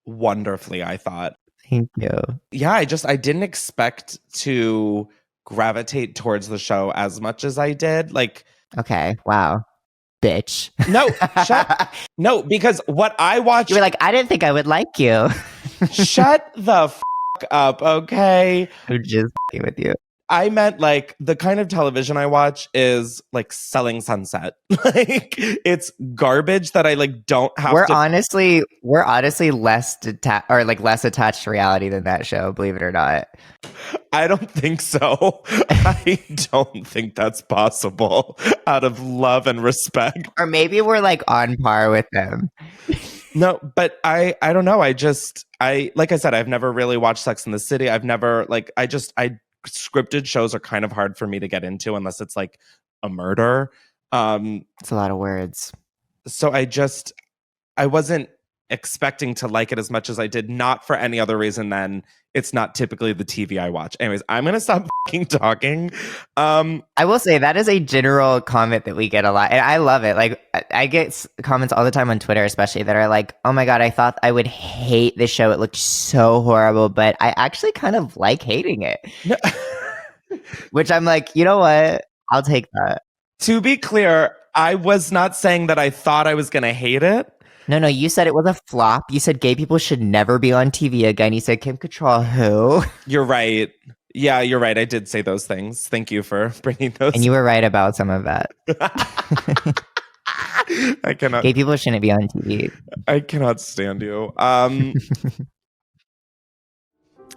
wonderfully, I thought. Thank you. Yeah, I didn't expect to gravitate towards the show as much as I did. Like, okay, wow. Bitch. No, no, because what I watched. You were like, I didn't think I would like you. Shut the up, okay? I'm just with you. I meant like the kind of television I watch is like Selling Sunset. Like it's garbage that I like don't have we're honestly less attached to reality than that show, believe it or not. I don't think so. I don't think that's possible out of love and respect. Or maybe we're like on par with them. No, but I don't know. I like I said, I've never really watched Sex and the City. I've never scripted shows are kind of hard for me to get into unless it's like a murder. It's a lot of words. So I wasn't expecting to like it as much as I did, not for any other reason than it's not typically the TV I watch. Anyways, I'm going to stop fucking talking. I will say that is a general comment that we get a lot. And I love it. Like I get comments all the time on Twitter, especially that are like, oh my God, I thought I would hate this show. It looked so horrible, but I actually kind of like hating it. No. Which I'm like, you know what? I'll take that. To be clear, I was not saying that I thought I was going to hate it. No, you said it was a flop. You said gay people should never be on TV again. You said Kim Cattrall, who? You're right. Yeah, you're right. I did say those things. Thank you for bringing those. And you were right about some of that. I cannot. Gay people shouldn't be on TV. I cannot stand you.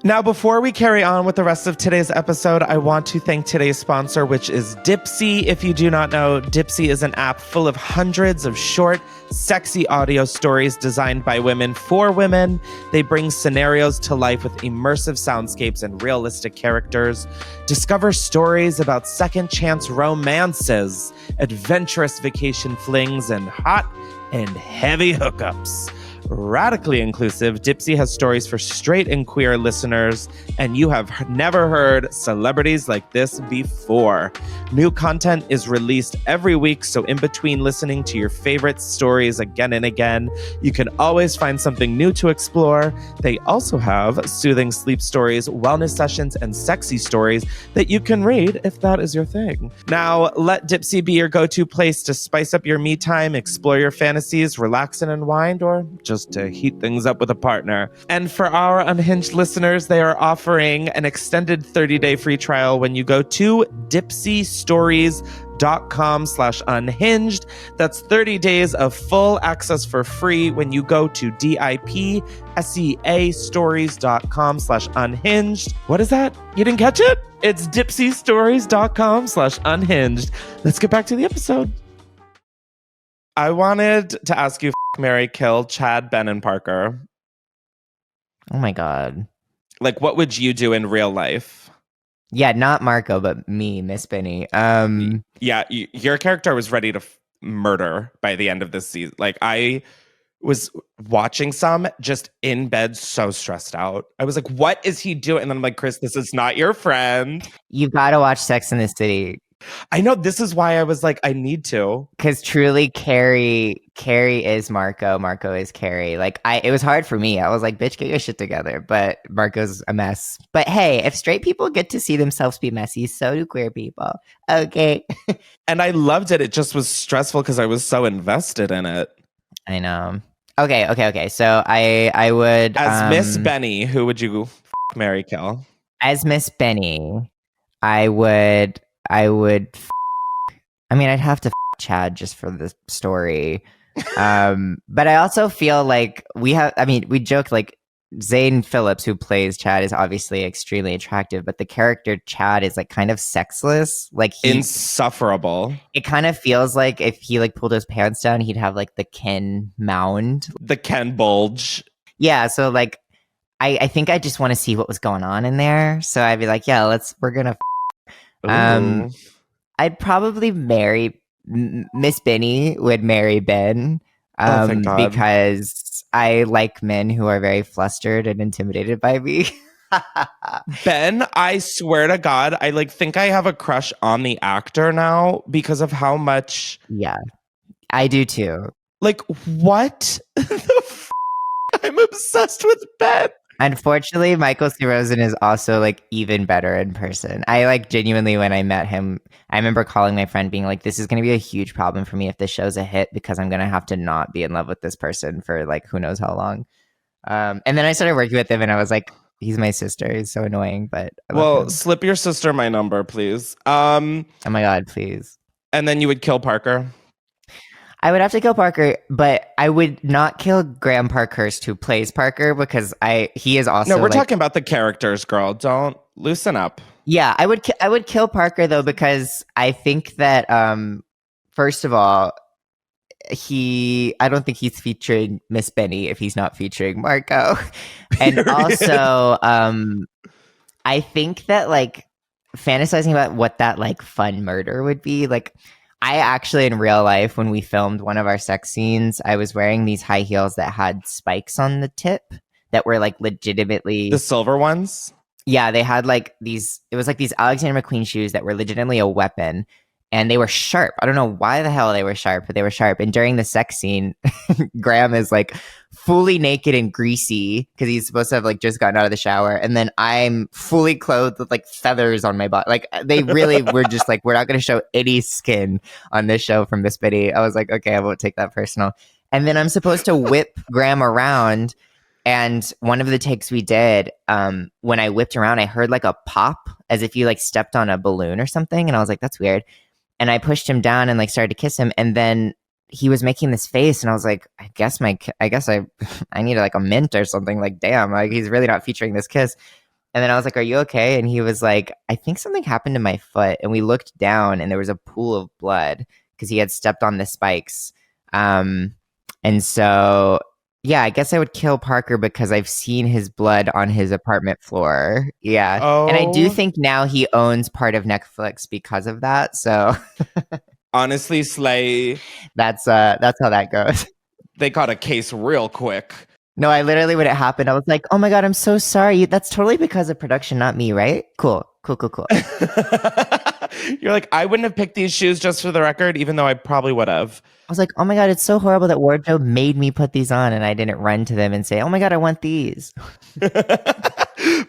Now, before we carry on with the rest of today's episode, I want to thank today's sponsor, which is Dipsea. If you do not know, Dipsea is an app full of hundreds of short, sexy audio stories designed by women for women. They bring scenarios to life with immersive soundscapes and realistic characters. Discover stories about second chance romances, adventurous vacation flings, and hot and heavy hookups. Radically inclusive, Dipsea has stories for straight and queer listeners, and you have never heard celebrities like this before. New content is released every week, so in between listening to your favorite stories again and again, you can always find something new to explore. They also have soothing sleep stories, wellness sessions, and sexy stories that you can read if that is your thing. Now, let Dipsea be your go-to place to spice up your me time, explore your fantasies, relax and unwind, or just to heat things up with a partner. And for our Unhinged listeners, they are offering an extended 30-day free trial when you go to dipseastories.com/unhinged. That's 30 days of full access for free when you go to dipseastories.com/unhinged. What is that? You didn't catch it? It's dipsystories.com/unhinged. Let's get back to the episode. I wanted to ask you, marry, kill Chad, Ben, and Parker. Oh my God. Like, what would you do in real life? Yeah, not Marco, but me, Miss Benny. Yeah, your character was ready to murder by the end of this season. Like, I was watching some just in bed, so stressed out. I was like, what is he doing? And then I'm like, Chris, this is not your friend. You've got to watch Sex in the City. I know, this is why I was like, I need to. Because truly, Carrie is Marco. Marco is Carrie. Like, it was hard for me. I was like, bitch, get your shit together. But Marco's a mess. But hey, if straight people get to see themselves be messy, so do queer people. Okay. And I loved it. It just was stressful because I was so invested in it. I know. Okay. So I would... As Miss Benny, who would you marry, kill? As Miss Benny, I would... I mean, I'd have to Chad just for the story. But I also feel like we joke like Zane Phillips, who plays Chad, is obviously extremely attractive, but the character Chad is like kind of sexless. Like insufferable. It kind of feels like if he like pulled his pants down, he'd have like the Ken mound. The Ken bulge. Yeah, so like I think I just want to see what was going on in there. So I'd be like, yeah, we're gonna I'd probably marry Miss Benny would marry Ben because I like men who are very flustered and intimidated by me. Ben, I swear to God, I like think I have a crush on the actor now because of how much. Yeah, I do too. Like, what the I'm obsessed with Ben. Unfortunately, Michael C. Rosen is also like even better in person. I like genuinely, when I met him, I remember calling my friend being like, this is going to be a huge problem for me if this show's a hit because I'm going to have to not be in love with this person for like who knows how long. And then I started working with him and I was like, he's my sister. He's so annoying, but well, slip your sister my number, please. Oh my God, please. And then you would kill Parker. I would have to kill Parker, but I would not kill Graham Parkhurst, who plays Parker, because he is also. No, we're talking about the characters, girl. Don't loosen up. Yeah, I would kill Parker though, because I think that first of all, I don't think he's featuring Miss Benny if he's not featuring Marco, and also I think that like fantasizing about what that like fun murder would be like. I actually, in real life, when we filmed one of our sex scenes, I was wearing these high heels that had spikes on the tip that were like legitimately the silver ones. Yeah, they had like these. It was like these Alexander McQueen shoes that were legitimately a weapon, and they were sharp. I don't know why the hell they were sharp, but they were sharp. And during the sex scene, Graham is like fully naked and greasy because he's supposed to have like just gotten out of the shower, and then I'm fully clothed with like feathers on my body. Like they really were just like, we're not going to show any skin on this show from Miss Biddy. I was like, okay, I won't take that personal. And then I'm supposed to whip Graham around. And one of the takes we did, when I whipped around, I heard like a pop as if you like stepped on a balloon or something. And I was like, that's weird. And I pushed him down and like started to kiss him. And then he was making this face. And I was like, I guess I need like a mint or something. Like, damn, like he's really not featuring this kiss. And then I was like, are you okay? And he was like, I think something happened to my foot. And we looked down and there was a pool of blood because he had stepped on the spikes. And so... yeah, I guess I would kill Parker because I've seen his blood on his apartment floor. Yeah. Oh. And I do think now he owns part of Netflix because of that. So honestly, Slay. That's how that goes. They caught a case real quick. No, I literally, when it happened, I was like, oh my God, I'm so sorry. That's totally because of production, not me, right? Cool. You're like, I wouldn't have picked these shoes, just for the record, even though I probably would have. I was like, oh my God, it's so horrible that wardrobe made me put these on and I didn't run to them and say, oh my God, I want these.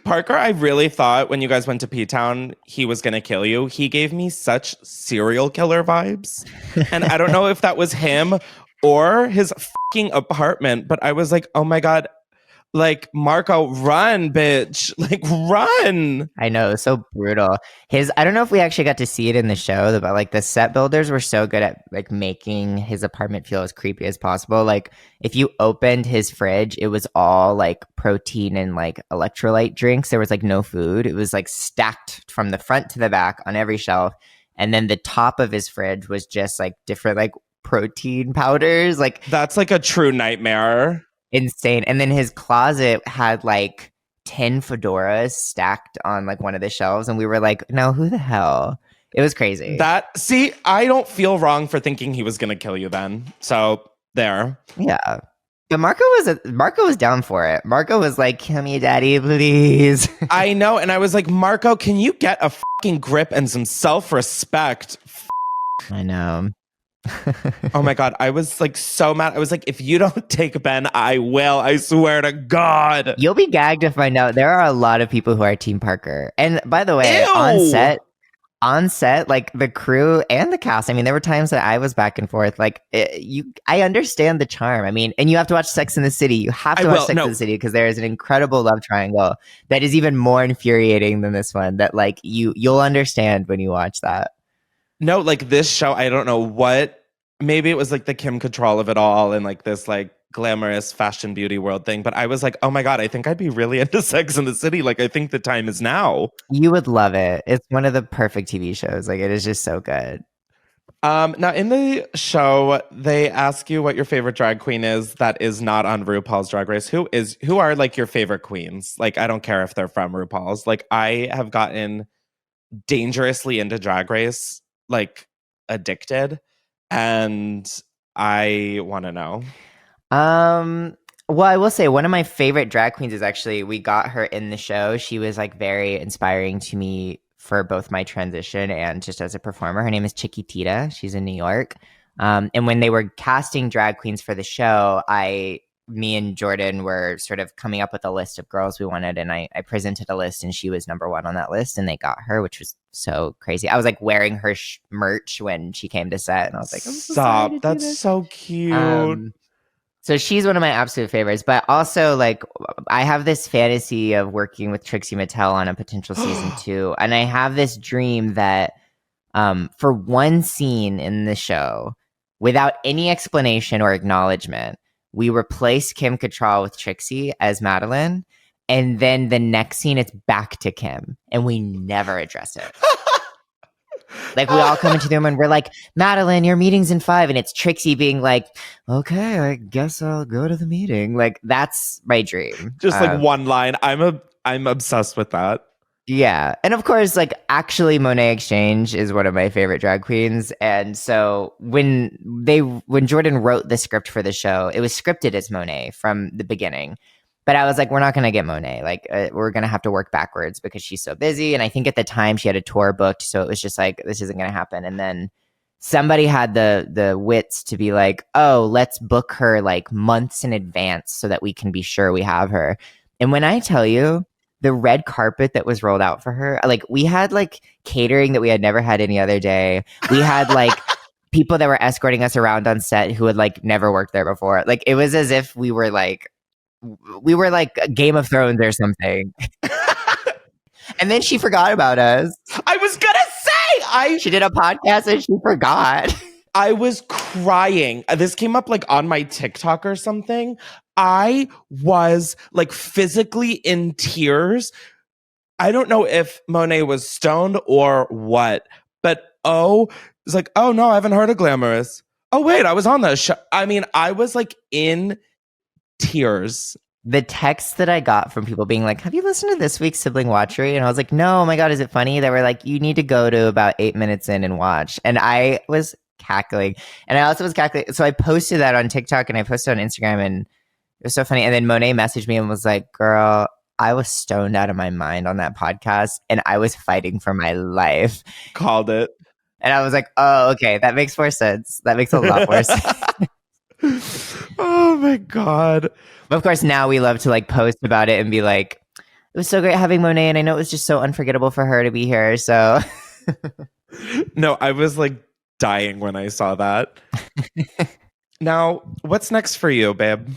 Parker, I really thought when you guys went to P-Town, he was going to kill you. He gave me such serial killer vibes. And I don't know if that was him or his fucking apartment, but I was like, oh my God, Like, Marco, run, bitch. Like, run. I know, it was so brutal. I don't know if we actually got to see it in the show, but like the set builders were so good at like making his apartment feel as creepy as possible. Like if you opened his fridge, it was all like protein and like electrolyte drinks. There was like no food. It was like stacked from the front to the back on every shelf. And then the top of his fridge was just like different like protein powders. Like That's like a true nightmare. insane. And then his closet had like 10 fedoras stacked on like one of the shelves, and we were like, no, who the hell? It was crazy. See, I don't feel wrong for thinking he was gonna kill you then. So there. Yeah. But Marco was down for it. Marco was like, kill me, daddy, please. I know, and I was like, Marco, can you get a fucking grip and some self-respect? I know. Oh my God, I was like so mad. I was like, if you don't take Ben, I will. I swear to God. You'll be gagged to find out there are a lot of people who are Team Parker. And by the way, Ew. on set, like the crew and the cast, I mean, there were times that I was back and forth. Like, I understand the charm. I mean, and you have to watch Sex in the City. You have to watch Sex in the City because there is an incredible love triangle that is even more infuriating than this one. That like you'll understand when you watch that. No, like this show, I don't know what. Maybe it was like the Kim Cattrall of it all and like this like glamorous fashion beauty world thing. But I was like, oh my God, I think I'd be really into Sex in the City. Like, I think the time is now. You would love it. It's one of the perfect TV shows. Like, it is just so good. Now in the show, they ask you what your favorite drag queen is that is not on RuPaul's Drag Race. Who are like your favorite queens? Like, I don't care if they're from RuPaul's. Like, I have gotten dangerously into Drag Race, like addicted. And I want to know. Well, I will say one of my favorite drag queens is actually, we got her in the show. She was like very inspiring to me for both my transition and just as a performer. Her name is Chiquitita. She's in New York. And when they were casting drag queens for the show, me and Jordan were sort of coming up with a list of girls we wanted, and I presented a list, and she was number one on that list, and they got her, which was so crazy. I was like wearing her merch when she came to set, and I was like, stop, that's so cute. So she's one of my absolute favorites, but also like I have this fantasy of working with Trixie Mattel on a potential season 2, and I have this dream that for one scene in the show, without any explanation or acknowledgement, we replace Kim Cattrall with Trixie as Madeline, and then the next scene it's back to Kim, and we never address it. Like, we all come into the room and we're like, Madeline, your meeting's in 5, and it's Trixie being like, okay, I guess I'll go to the meeting. Like, that's my dream. Just like one line. I'm obsessed with that. Yeah. And of course, like, actually Monet Exchange is one of my favorite drag queens. And so when Jordan wrote the script for the show, it was scripted as Monet from the beginning. But I was like, we're not going to get Monet. Like, we're going to have to work backwards because she's so busy. And I think at the time she had a tour booked. So it was just like, this isn't going to happen. And then somebody had the wits to be like, oh, let's book her like months in advance so that we can be sure we have her. And when I tell you, the red carpet that was rolled out for her, like, we had like catering that we had never had any other day. We had like people that were escorting us around on set who had like never worked there before. Like, it was as if we were like Game of Thrones or something. And then she forgot about us. I was gonna say she did a podcast and she forgot. I was crying. This came up like on my TikTok or something. I was like physically in tears. I don't know if Monet was stoned or what, but it's like, oh no, I haven't heard of Glamorous. Oh wait, I was on that show. I mean, I was like in tears. The text that I got from people being like, have you listened to this week's Sibling Watchery? And I was like, no, oh my God, is it funny? They were like, you need to go to about 8 minutes in and watch. And I was cackling. And I also was cackling. So I posted that on TikTok and I posted on Instagram, and it was so funny. And then Monet messaged me and was like, girl, I was stoned out of my mind on that podcast and I was fighting for my life. Called it. And I was like, oh, okay, that makes more sense. That makes a lot more sense. Oh my God. But of course, now we love to like post about it and be like, it was so great having Monet, and I know it was just so unforgettable for her to be here. So no, I was like dying when I saw that. Now, what's next for you, babe?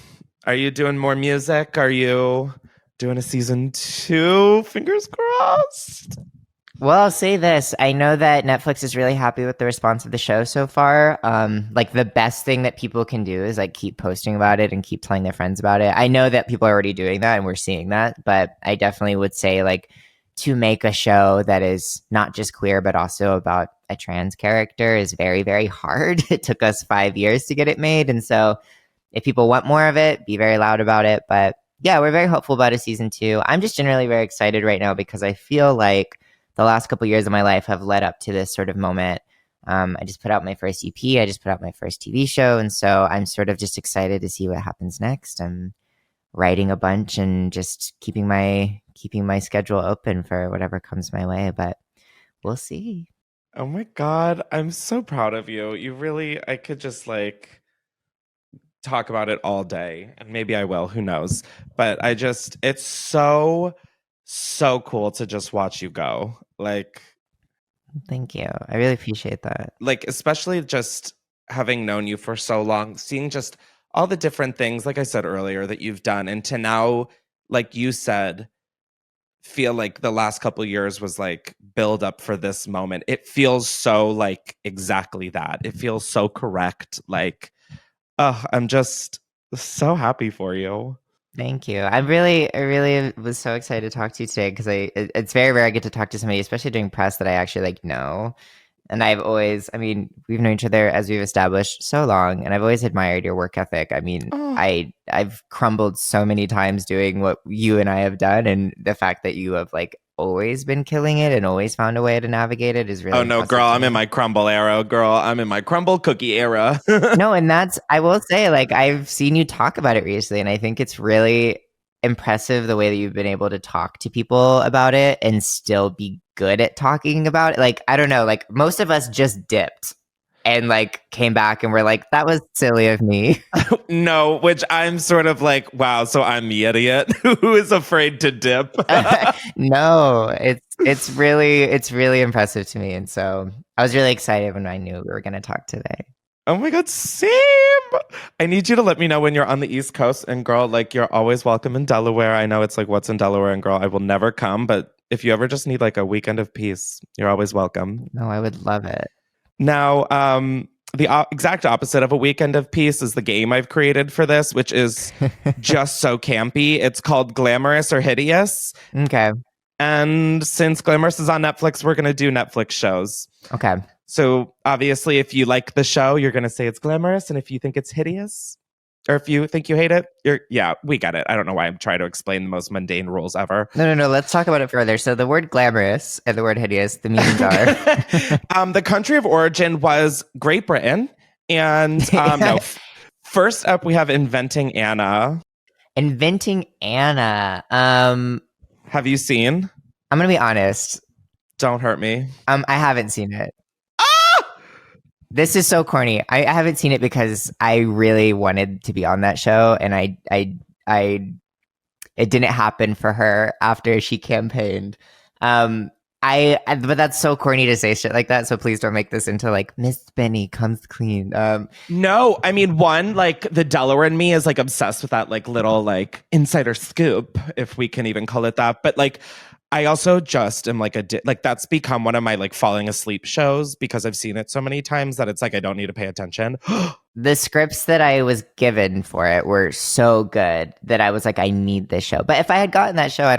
Are you doing more music? Are you doing a season 2? Fingers crossed. Well, I'll say this. I know that Netflix is really happy with the response of the show so far. Like the best thing that people can do is like keep posting about it and keep telling their friends about it. I know that people are already doing that and we're seeing that, but I definitely would say like to make a show that is not just queer but also about a trans character is very, very hard. It took us 5 years to get it made. And so if people want more of it, be very loud about it. But yeah, we're very hopeful about a season 2. I'm just generally very excited right now because I feel like the last couple years of my life have led up to this sort of moment. I just put out my first EP. I just put out my first TV show. And so I'm sort of just excited to see what happens next. I'm writing a bunch and just keeping my schedule open for whatever comes my way. But we'll see. Oh my God. I'm so proud of you. I could just like talk about it all day. And maybe I will. Who knows? But it's so cool to just watch you go. Like, thank you. I really appreciate that. Like, especially just having known you for so long, seeing just all the different things, like I said earlier, that you've done. And to now, like you said, feel like the last couple of years was like build up for this moment. It feels so like exactly that. It feels so correct. Like, I'm just so happy for you. Thank you. I really was so excited to talk to you today because it's very rare I get to talk to somebody, especially during press, that I actually like know. And we've known each other as we've established so long, and I've always admired your work ethic. I mean, I've crumbled so many times doing what you and I have done, and the fact that you have like always been killing it and always found a way to navigate it is really Oh no, girl, I'm in my crumble era. Girl, I'm in my crumble cookie era. No, and I will say, like, I've seen you talk about it recently, and I think it's really impressive the way that you've been able to talk to people about it and still be good at talking about it. Like, I don't know, like most of us just dipped and like came back and we're like, that was silly of me. No, which I'm sort of like, wow, so I'm the idiot who is afraid to dip. No, it's really impressive to me. And so I was really excited when I knew we were going to talk today. Oh my God, same. I need you to let me know when you're on the East Coast. And girl, like you're always welcome in Delaware. I know it's like, what's in Delaware? And girl, I will never come. But if you ever just need like a weekend of peace, you're always welcome. No, I would love it. Now, the exact opposite of a weekend of peace is the game I've created for this, which is just so campy. It's called Glamorous or Hideous. Okay. And since Glamorous is on Netflix, we're going to do Netflix shows. Okay. So obviously, if you like the show, you're going to say it's glamorous. And if you think it's hideous, or if you think you hate it, we get it. I don't know why I'm trying to explain the most mundane rules ever. No. Let's talk about it further. So the word glamorous and the word hideous, the meanings are? The country of origin was Great Britain. And first up, we have Inventing Anna. Inventing Anna. Have you seen? I'm going to be honest. Don't hurt me. I haven't seen it. This is so corny. I haven't seen it because I really wanted to be on that show, and it didn't happen for her after she campaigned. But that's so corny to say shit like that. So please don't make this into like Miss Benny comes clean. No, I mean, one, like the Delaware in me is like obsessed with that like little like insider scoop, if we can even call it that. But like, I also just am like that's become one of my like falling asleep shows because I've seen it so many times that it's like I don't need to pay attention. The scripts that I was given for it were so good that I was like, I need this show. But if I had gotten that show, I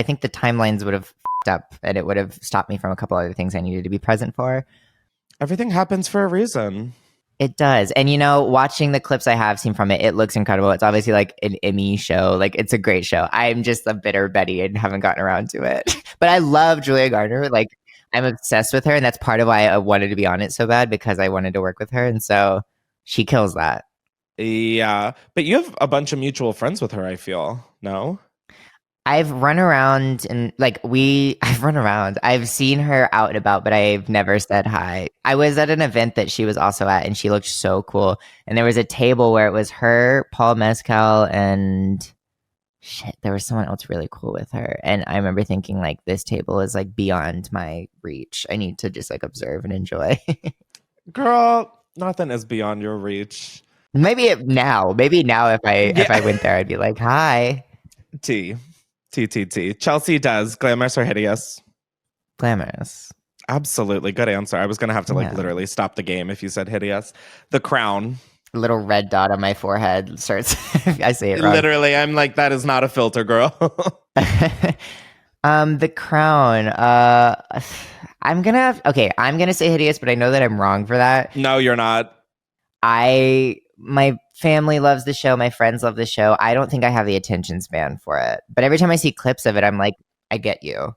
think the timelines would have f***ed up and it would have stopped me from a couple other things I needed to be present for. Everything happens for a reason. It does. And, you know, watching the clips I have seen from it, it looks incredible. It's obviously like an Emmy show. Like, it's a great show. I'm just a bitter Betty and haven't gotten around to it. But I love Julia Garner. Like, I'm obsessed with her. And that's part of why I wanted to be on it so bad, because I wanted to work with her. And so she kills that. Yeah. But you have a bunch of mutual friends with her, I feel. No? I've run around and I've seen her out and about, but I've never said hi. I was at an event that she was also at and she looked so cool. And there was a table where it was her, Paul Mescal, and there was someone else really cool with her. And I remember thinking like, this table is like beyond my reach. I need to just like observe and enjoy. Girl, nothing is beyond your reach. Maybe now if I went there, I'd be like, hi. T. Chelsea does Glamorous or Hideous? Glamorous. Absolutely. Good answer. I was going to have to literally stop the game if you said Hideous. The Crown. Little red dot on my forehead starts. I say it wrong. Literally, I'm like, that is not a filter, girl. The Crown. I'm gonna say Hideous, but I know that I'm wrong for that. No, you're not. My family loves the show. My friends love the show. I don't think I have the attention span for it. But every time I see clips of it, I'm like, I get you.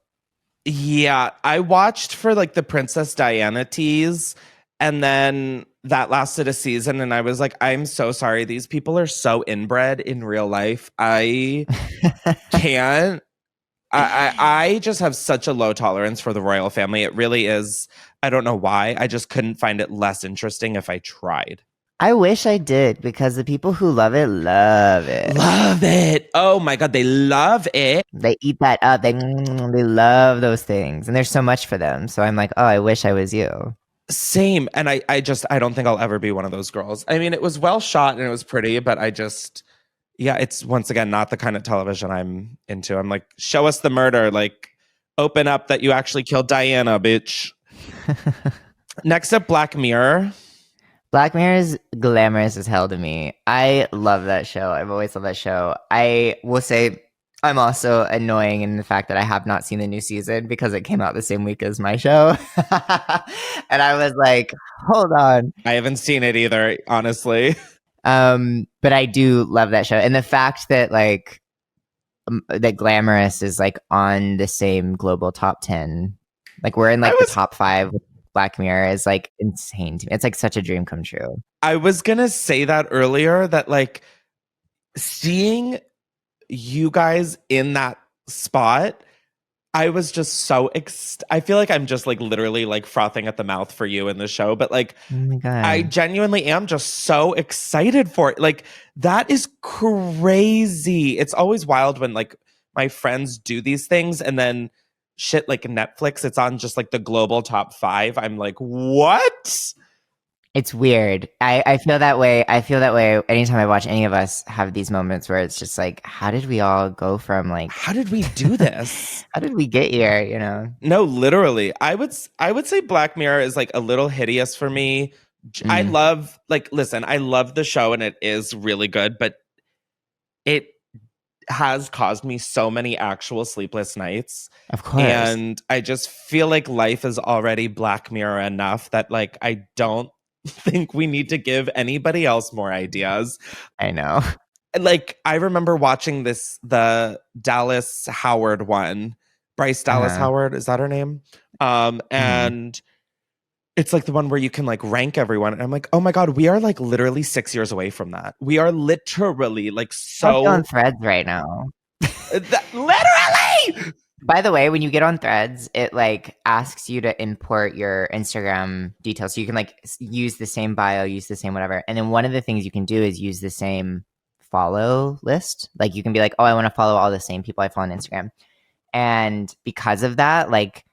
Yeah, I watched for like the Princess Diana tease, and then that lasted a season, and I was like, I'm so sorry. These people are so inbred in real life. I can't. I just have such a low tolerance for the royal family. It really is. I don't know why. I just couldn't find it less interesting if I tried. I wish I did, because the people who love it, love it. Love it. Oh my God, they love it. They eat that up. They love those things. And there's so much for them. So I'm like, oh, I wish I was you. Same. And I don't think I'll ever be one of those girls. I mean, it was well shot and it was pretty, but it's once again not the kind of television I'm into. I'm like, show us the murder. Like, open up that you actually killed Diana, bitch. Next up, Black Mirror. Black Mirror is glamorous as hell to me. I love that show. I've always loved that show. I will say I'm also annoying in the fact that I have not seen the new season because it came out the same week as my show. And I was like, hold on. I haven't seen it either, honestly. But I do love that show. And the fact that that Glamorous is like on the same global top 10. Like we're in the top 5 with Black Mirror is like insane to me. It's like such a dream come true. I was gonna say that earlier, that like seeing you guys in that spot, I was just so I feel like I'm just like literally like frothing at the mouth for you in the show, but like oh my God. I genuinely am just so excited for it. Like that is crazy. It's always wild when like my friends do these things and then shit like Netflix, it's on just like the global top 5. I'm like, what? It's weird. I feel that way. I feel that way anytime I watch any of us have these moments where it's just like, how did we all go from like, how did we do this? How did we get here? You know? No, literally. I would say Black Mirror is like a little hideous for me. I love I love the show and it is really good, but it has caused me so many actual sleepless nights. Of course. And I just feel like life is already Black Mirror enough that like I don't think we need to give anybody else more ideas. I know. Like I remember watching the Dallas Howard one. Bryce Dallas Howard, is that her name? And it's like the one where you can like rank everyone. And I'm like, oh my God, we are like literally 6 years away from that. We are literally like so on Threads right now. Literally. By the way, when you get on Threads, it like asks you to import your Instagram details. So you can like use the same bio, use the same whatever. And then one of the things you can do is use the same follow list. Like you can be like, oh, I want to follow all the same people I follow on Instagram. And because of that, like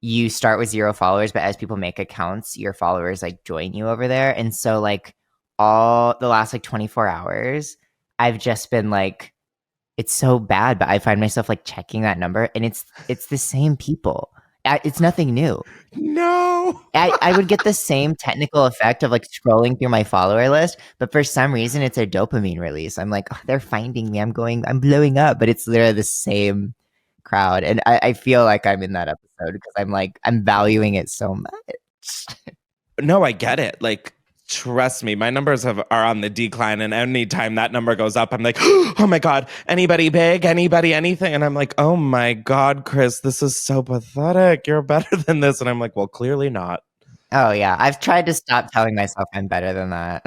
you start with 0 followers, but as people make accounts, your followers like join you over there. And so like all the last like 24 hours, I've just been like, it's so bad, but I find myself like checking that number and it's the same people. It's nothing new. No. I would get the same technical effect of like scrolling through my follower list, but for some reason it's a dopamine release. I'm like, oh, they're finding me. I'm blowing up, but it's literally the same crowd. And I feel like I'm in that episode because I'm valuing it so much. No, I get it. Like, trust me, my numbers are on the decline. And anytime that number goes up, I'm like, oh my God, anybody big, anybody, anything. And I'm like, oh my God, Chris, this is so pathetic. You're better than this. And I'm like, well, clearly not. Oh, yeah. I've tried to stop telling myself I'm better than that.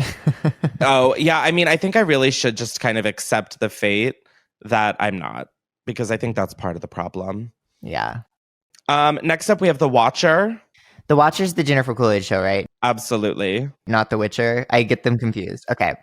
Oh, yeah. I mean, I think I really should just kind of accept the fate that I'm not, because I think that's part of the problem. Yeah. Next up, we have The Watcher. The Watcher's the Jennifer Coolidge show, right? Absolutely. Not The Witcher. I get them confused. Okay.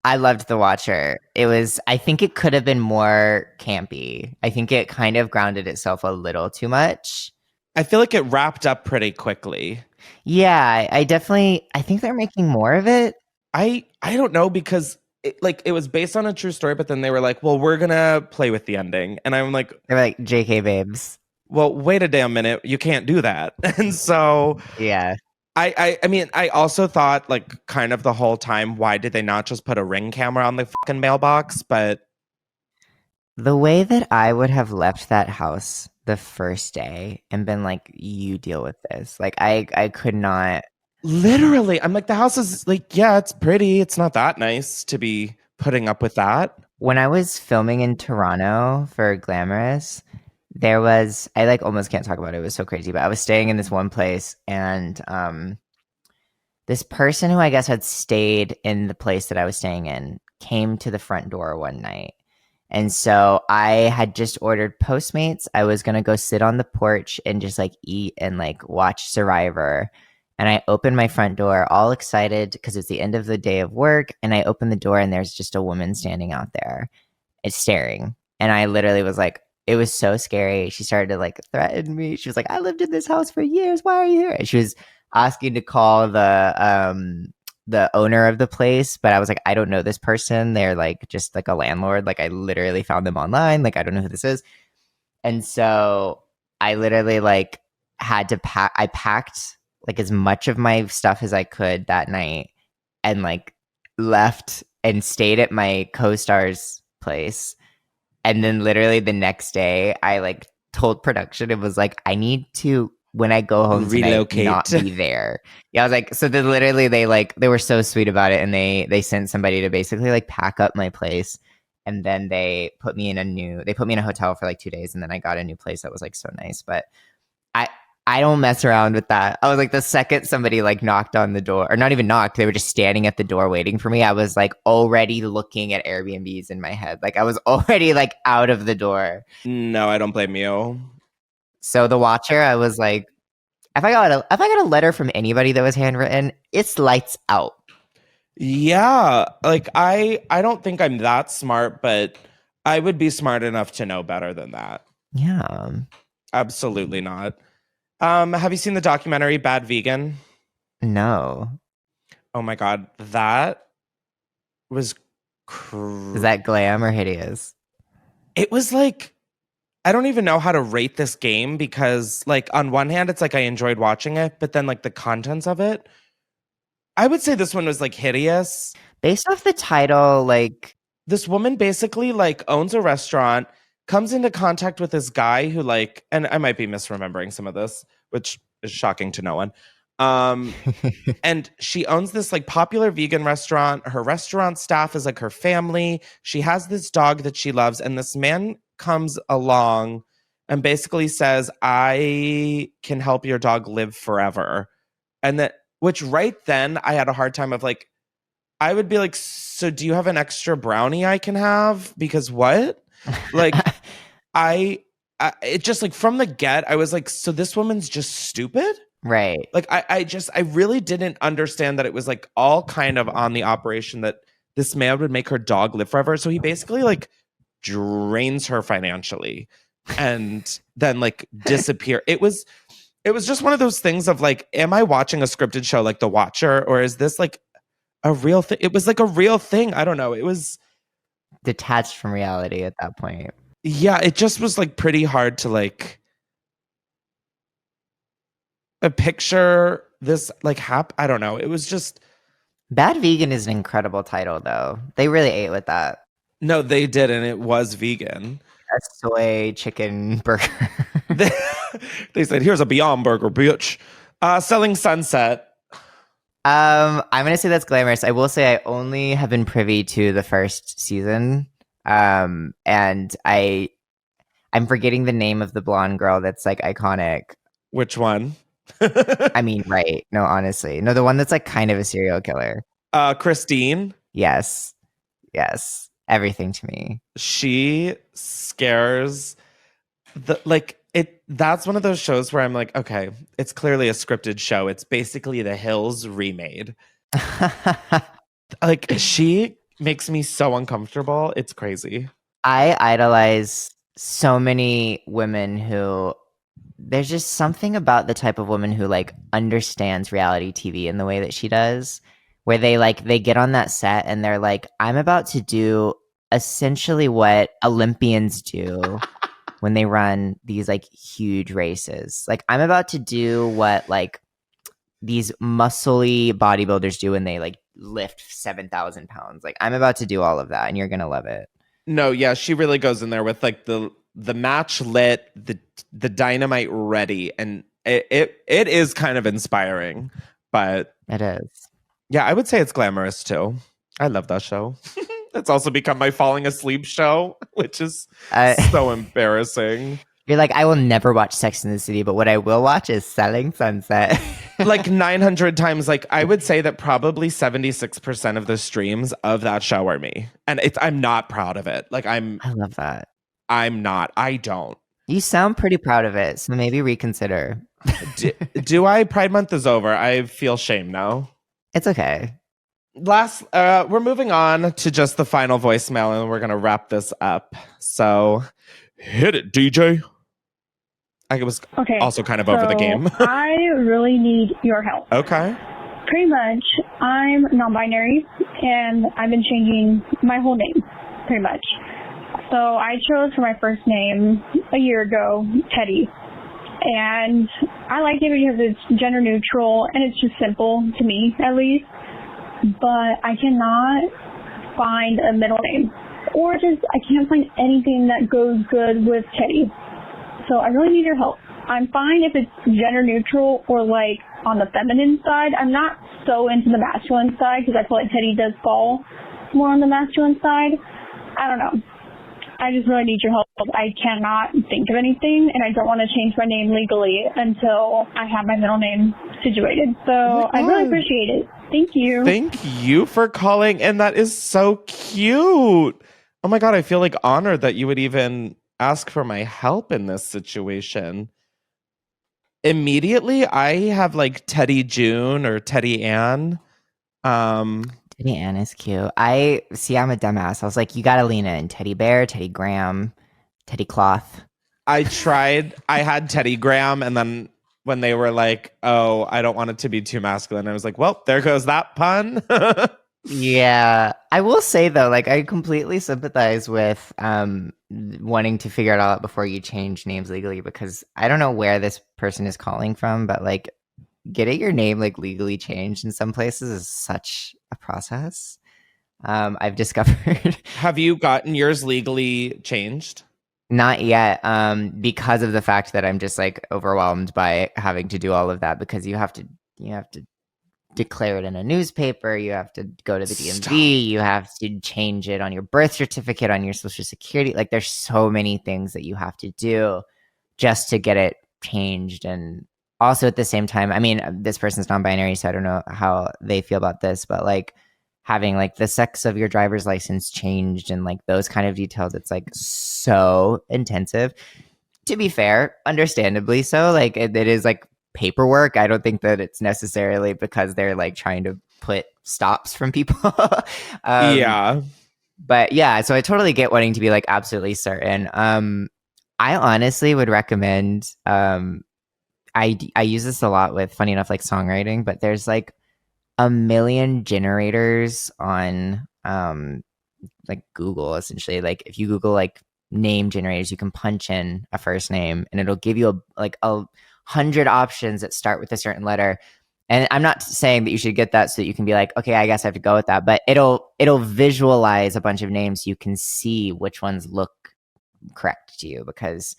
I loved The Watcher. I think it could have been more campy. I think it kind of grounded itself a little too much. I feel like it wrapped up pretty quickly. Yeah, I think they're making more of it. I don't know, because it was based on a true story, but then they were like, well, we're gonna play with the ending, and I'm like, They were like JK babes. well, wait a damn minute, you can't do that. And so Yeah. I mean, I also thought, like, kind of the whole time, why did they not just put a Ring camera on the fucking mailbox? But The way that I would have left that house the first day and been like, you deal with this. Like I could not. literally, I'm like, the house is like, yeah, it's pretty. It's not that nice to be putting up with that. When I was filming in Toronto for Glamorous, there was, I like almost can't talk about it. It was so crazy, but I was staying in this one place, and this person who I guess had stayed in the place that I was staying in came to the front door one night. And so I had just ordered Postmates. I was going to go sit on the porch and just like eat and like watch Survivor. And I opened my front door all excited because it's the end of the day of work. And I opened the door and there's just a woman standing out there. It's staring. And I literally was like, it was so scary. She started to like threaten me. She was like, I lived in this house for years. Why are you here? And she was asking to call the owner of the place, but I was like, I don't know this person. They're like just like a landlord. Like I literally found them online. Like I don't know who this is. And so I literally like had to pack. I packed like as much of my stuff as I could that night and like left and stayed at my co-star's place. And then literally the next day I like told production, it was like, I need to, when I go home tonight, Relocate. not be there. Yeah, I was like, so then literally they were so sweet about it, and they sent somebody to basically like pack up my place, and then they put me in a hotel for like 2 days, and then I got a new place that was like so nice. But I don't mess around with that. I was like, the second somebody like knocked on the door, or not even knocked, they were just standing at the door waiting for me, I was like already looking at Airbnbs in my head. Like I was already like out of the door. No, I don't blame you. So the Watcher, I was like, if I got a letter from anybody that was handwritten, it's lights out. Yeah, like I don't think I'm that smart, but I would be smart enough to know better than that. Yeah. Absolutely not. Have you seen the documentary Bad Vegan? No. Oh my God, that was Is that glam or hideous? It was like, I don't even know how to rate this game, because like on one hand, it's like I enjoyed watching it, but then like the contents of it, I would say this one was like hideous. Based off the title, like This woman basically like owns a restaurant, comes into contact with this guy who like, and I might be misremembering some of this, which is shocking to no one. And she owns this like popular vegan restaurant. Her restaurant staff is like her family. She has this dog that she loves, and this man comes along and basically says, I can help your dog live forever. And that, which right then I had a hard time of like, I would be like, so do you have an extra brownie I can have? Because what? Like, it just like from the get, I was like, so this woman's just stupid? right. Like, I really didn't understand that it was like all kind of on the operation that this man would make her dog live forever. So he basically like drains her financially and then like disappear. It was just one of those things of like, am I watching a scripted show like The Watcher, or is this like a real thing? It was like a real thing. I don't know. It was Detached from reality at that point. yeah, it just was like pretty hard to like picture this like I don't know. It was just Bad Vegan is an incredible title, though. They really ate with that. no, they did, and it was vegan. A soy chicken burger. They said, "Here's a Beyond Burger, bitch." Selling Sunset. I'm gonna say that's Glamorous. I will say I only have been privy to the first season. And I'm forgetting the name of the blonde girl that's like iconic. Which one? I mean, right. No, honestly. No, the one that's like kind of a serial killer. Christine. Yes. Yes. Everything to me. She scares that's one of those shows where I'm like, okay, it's clearly a scripted show. It's basically The Hills remade. Like, she makes me so uncomfortable. It's crazy. I idolize so many women who there's just something about the type of woman who like understands reality TV in the way that she does, where they get on that set and they're like, I'm about to do essentially what Olympians do when they run these like huge races. Like I'm about to do what like these muscly bodybuilders do when they like lift 7,000 pounds. Like I'm about to do all of that and you're going to love it. No, yeah, she really goes in there with like the match lit, the dynamite ready, and it is kind of inspiring. But it is. Yeah, I would say it's glamorous too. I love that show. It's also become my falling asleep show, which is so embarrassing. You're like, I will never watch Sex in the City, but what I will watch is Selling Sunset. Like 900 times. Like I would say that probably 76% of the streams of that show are me. And I'm not proud of it. Like I love that. I'm not. I don't. You sound pretty proud of it, so maybe reconsider. Do I? Pride Month is over. I feel shame now. It's okay. We're moving on to just the final voicemail, and we're gonna wrap this up. So, hit it, DJ. I was also kind of over the game. I really need your help. Okay. Pretty much, I'm non-binary, and I've been changing my whole name, pretty much. So I chose for my first name a year ago, Teddy. And I like it because it's gender neutral, and it's just simple, to me at least. But I cannot find a middle name. Or just, I can't find anything that goes good with Teddy. So I really need your help. I'm fine if it's gender neutral or like on the feminine side. I'm not so into the masculine side because I feel like Teddy does fall more on the masculine side. I don't know. I just really need your help. I cannot think of anything, and I don't want to change my name legally until I have my middle name situated. So I really appreciate it. Thank you. Thank you for calling, and that is so cute. Oh my God, I feel like honored that you would even ask for my help in this situation. Immediately, I have like Teddy June or Teddy Ann. Teddy Ann is cute. I'm a dumbass. I was like, you gotta lean in. Teddy Bear, Teddy Graham, Teddy Cloth. I had Teddy Graham, and then when they were like, oh, I don't want it to be too masculine, I was like, well, there goes that pun. Yeah. I will say though, like I completely sympathize with wanting to figure it all out before you change names legally, because I don't know where this person is calling from, but like getting your name like legally changed in some places is such a process. I've discovered. Have you gotten yours legally changed? Not yet, because of the fact that I'm just like overwhelmed by having to do all of that, because you have to declare it in a newspaper, you have to go to the DMV, you have to change it on your birth certificate, on your social security. Like there's so many things that you have to do just to get it changed. And also at the same time, I mean, this person's non-binary, so I don't know how they feel about this, but like having like the sex of your driver's license changed and like those kind of details, it's like so intensive. To be fair, understandably so, like it is like paperwork. I don't think that it's necessarily because they're like trying to put stops from people. Yeah. But yeah, so I totally get wanting to be like absolutely certain. I honestly would recommend, I use this a lot with, funny enough, like songwriting, but there's like a million generators on like Google, essentially. Like if you Google like name generators, you can punch in a first name and it'll give you a 100 options that start with a certain letter. And I'm not saying that you should get that so that you can be like, okay, I guess I have to go with that, but it'll visualize a bunch of names so you can see which ones look correct to you, because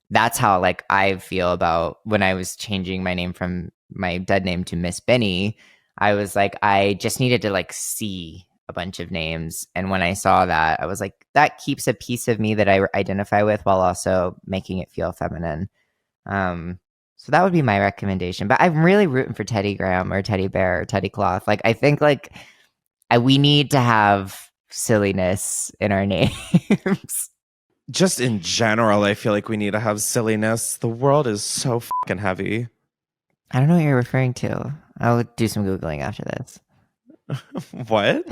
that's how like I feel about when I was changing my name from my dead name to Miss Benny. I was like, I just needed to like see a bunch of names. And when I saw that, I was like, that keeps a piece of me that I identify with while also making it feel feminine. So that would be my recommendation. But I'm really rooting for Teddy Graham or Teddy Bear or Teddy Cloth. Like, I think like we need to have silliness in our names. Just in general, I feel like we need to have silliness. The world is so fucking heavy. I don't know what you're referring to. I'll do some Googling after this. What?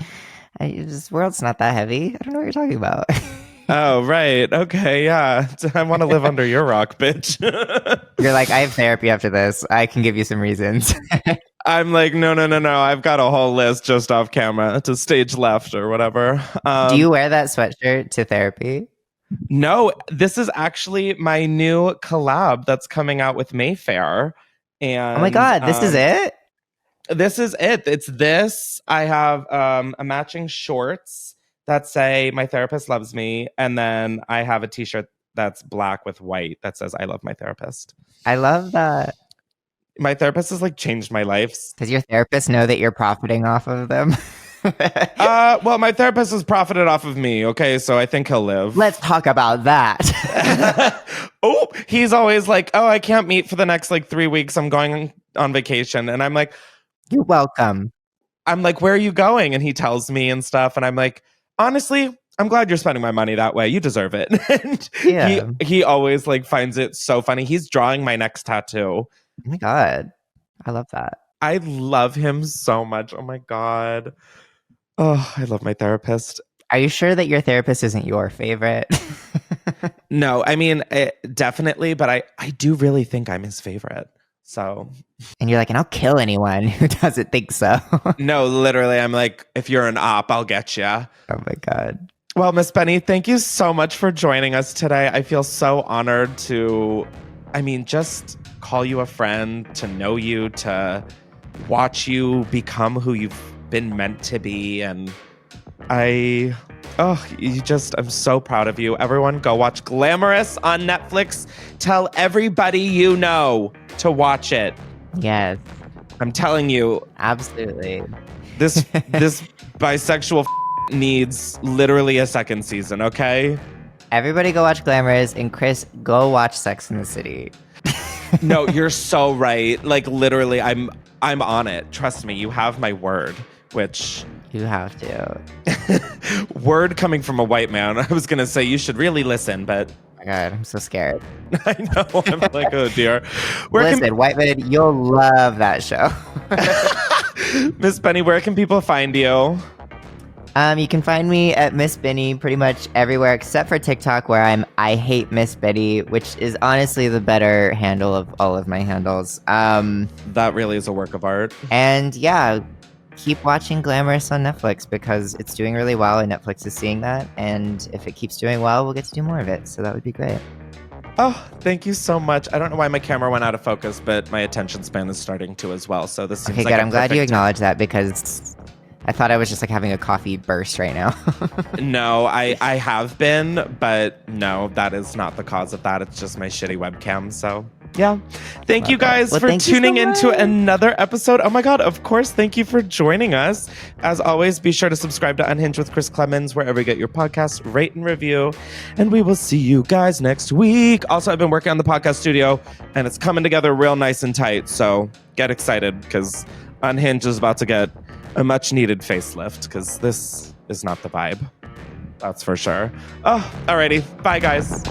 This world's not that heavy. I don't know what you're talking about. Oh, right. Okay, yeah. I want to live under your rock, bitch. You're like, I have therapy after this. I can give you some reasons. I'm like, no. I've got a whole list just off camera to stage left or whatever. Do you wear that sweatshirt to therapy? No, this is actually my new collab that's coming out with Mayfair. And Oh my God, this is it? This is it. It's this. I have a matching shorts that say "My therapist loves me," and then I have a T-shirt that's black with white that says "I love my therapist." I love that. My therapist has like changed my life. Does your therapist know that you're profiting off of them? Well, my therapist has profited off of me. Okay, so I think he'll live. Let's talk about that. Oh, he's always like, "Oh, I can't meet for the next like 3 weeks. I'm going on vacation," and I'm like, You're welcome. I'm like, "Where are you going?" And he tells me and stuff. And I'm like, honestly, I'm glad you're spending my money that way. You deserve it. And Yeah. he always like finds it so funny. He's drawing my next tattoo. Oh my God. I love that. I love him so much. Oh my God. Oh, I love my therapist. Are you sure that your therapist isn't your favorite? No, I mean, definitely. But I do really think I'm his favorite. So. And you're like, and I'll kill anyone who doesn't think so. No, literally, I'm like, if you're an op, I'll get you. Oh my God. Well, Miss Benny, thank you so much for joining us today. I feel so honored to, just call you a friend, to know you, to watch you become who you've been meant to be. And I'm so proud of you. Everyone go watch Glamorous on Netflix. Tell everybody you know to watch it. Yes. I'm telling you. Absolutely. This bisexual needs literally a second season, okay? Everybody go watch Glamorous, and Chris, go watch Sex in the City. No, you're so right. Like literally, I'm on it. Trust me, you have my word, which You have to. word coming from a white man. I was gonna say you should really listen, but Oh my God, I'm so scared. I know. I'm like, oh dear. Listen, white men, you'll love that show. Miss Benny, where can people find you? You can find me at Miss Benny pretty much everywhere except for TikTok, where I hate Miss Benny, which is honestly the better handle of all of my handles. That really is a work of art. And yeah, keep watching Glamorous on Netflix because it's doing really well and Netflix is seeing that. And if it keeps doing well, we'll get to do more of it. So that would be great. Oh, thank you so much. I don't know why my camera went out of focus, but my attention span is starting to as well. So this seems Okay, like good. a I'm glad you perfect acknowledged that because I thought I was just like having a coffee burst right now. No, I have been, but no, that is not the cause of that. It's just my shitty webcam. So yeah. Thank you guys Well, for thank you so tuning into much. another episode. Oh my God, of course. Thank you for joining us. As always, be sure to subscribe to Unhinged with Chris Klemens wherever you get your podcasts, rate and review. And we will see you guys next week. Also, I've been working on the podcast studio and it's coming together real nice and tight. So get excited because Unhinged is about to get a much needed facelift because this is not the vibe. That's for sure. Oh, alrighty. Bye, guys.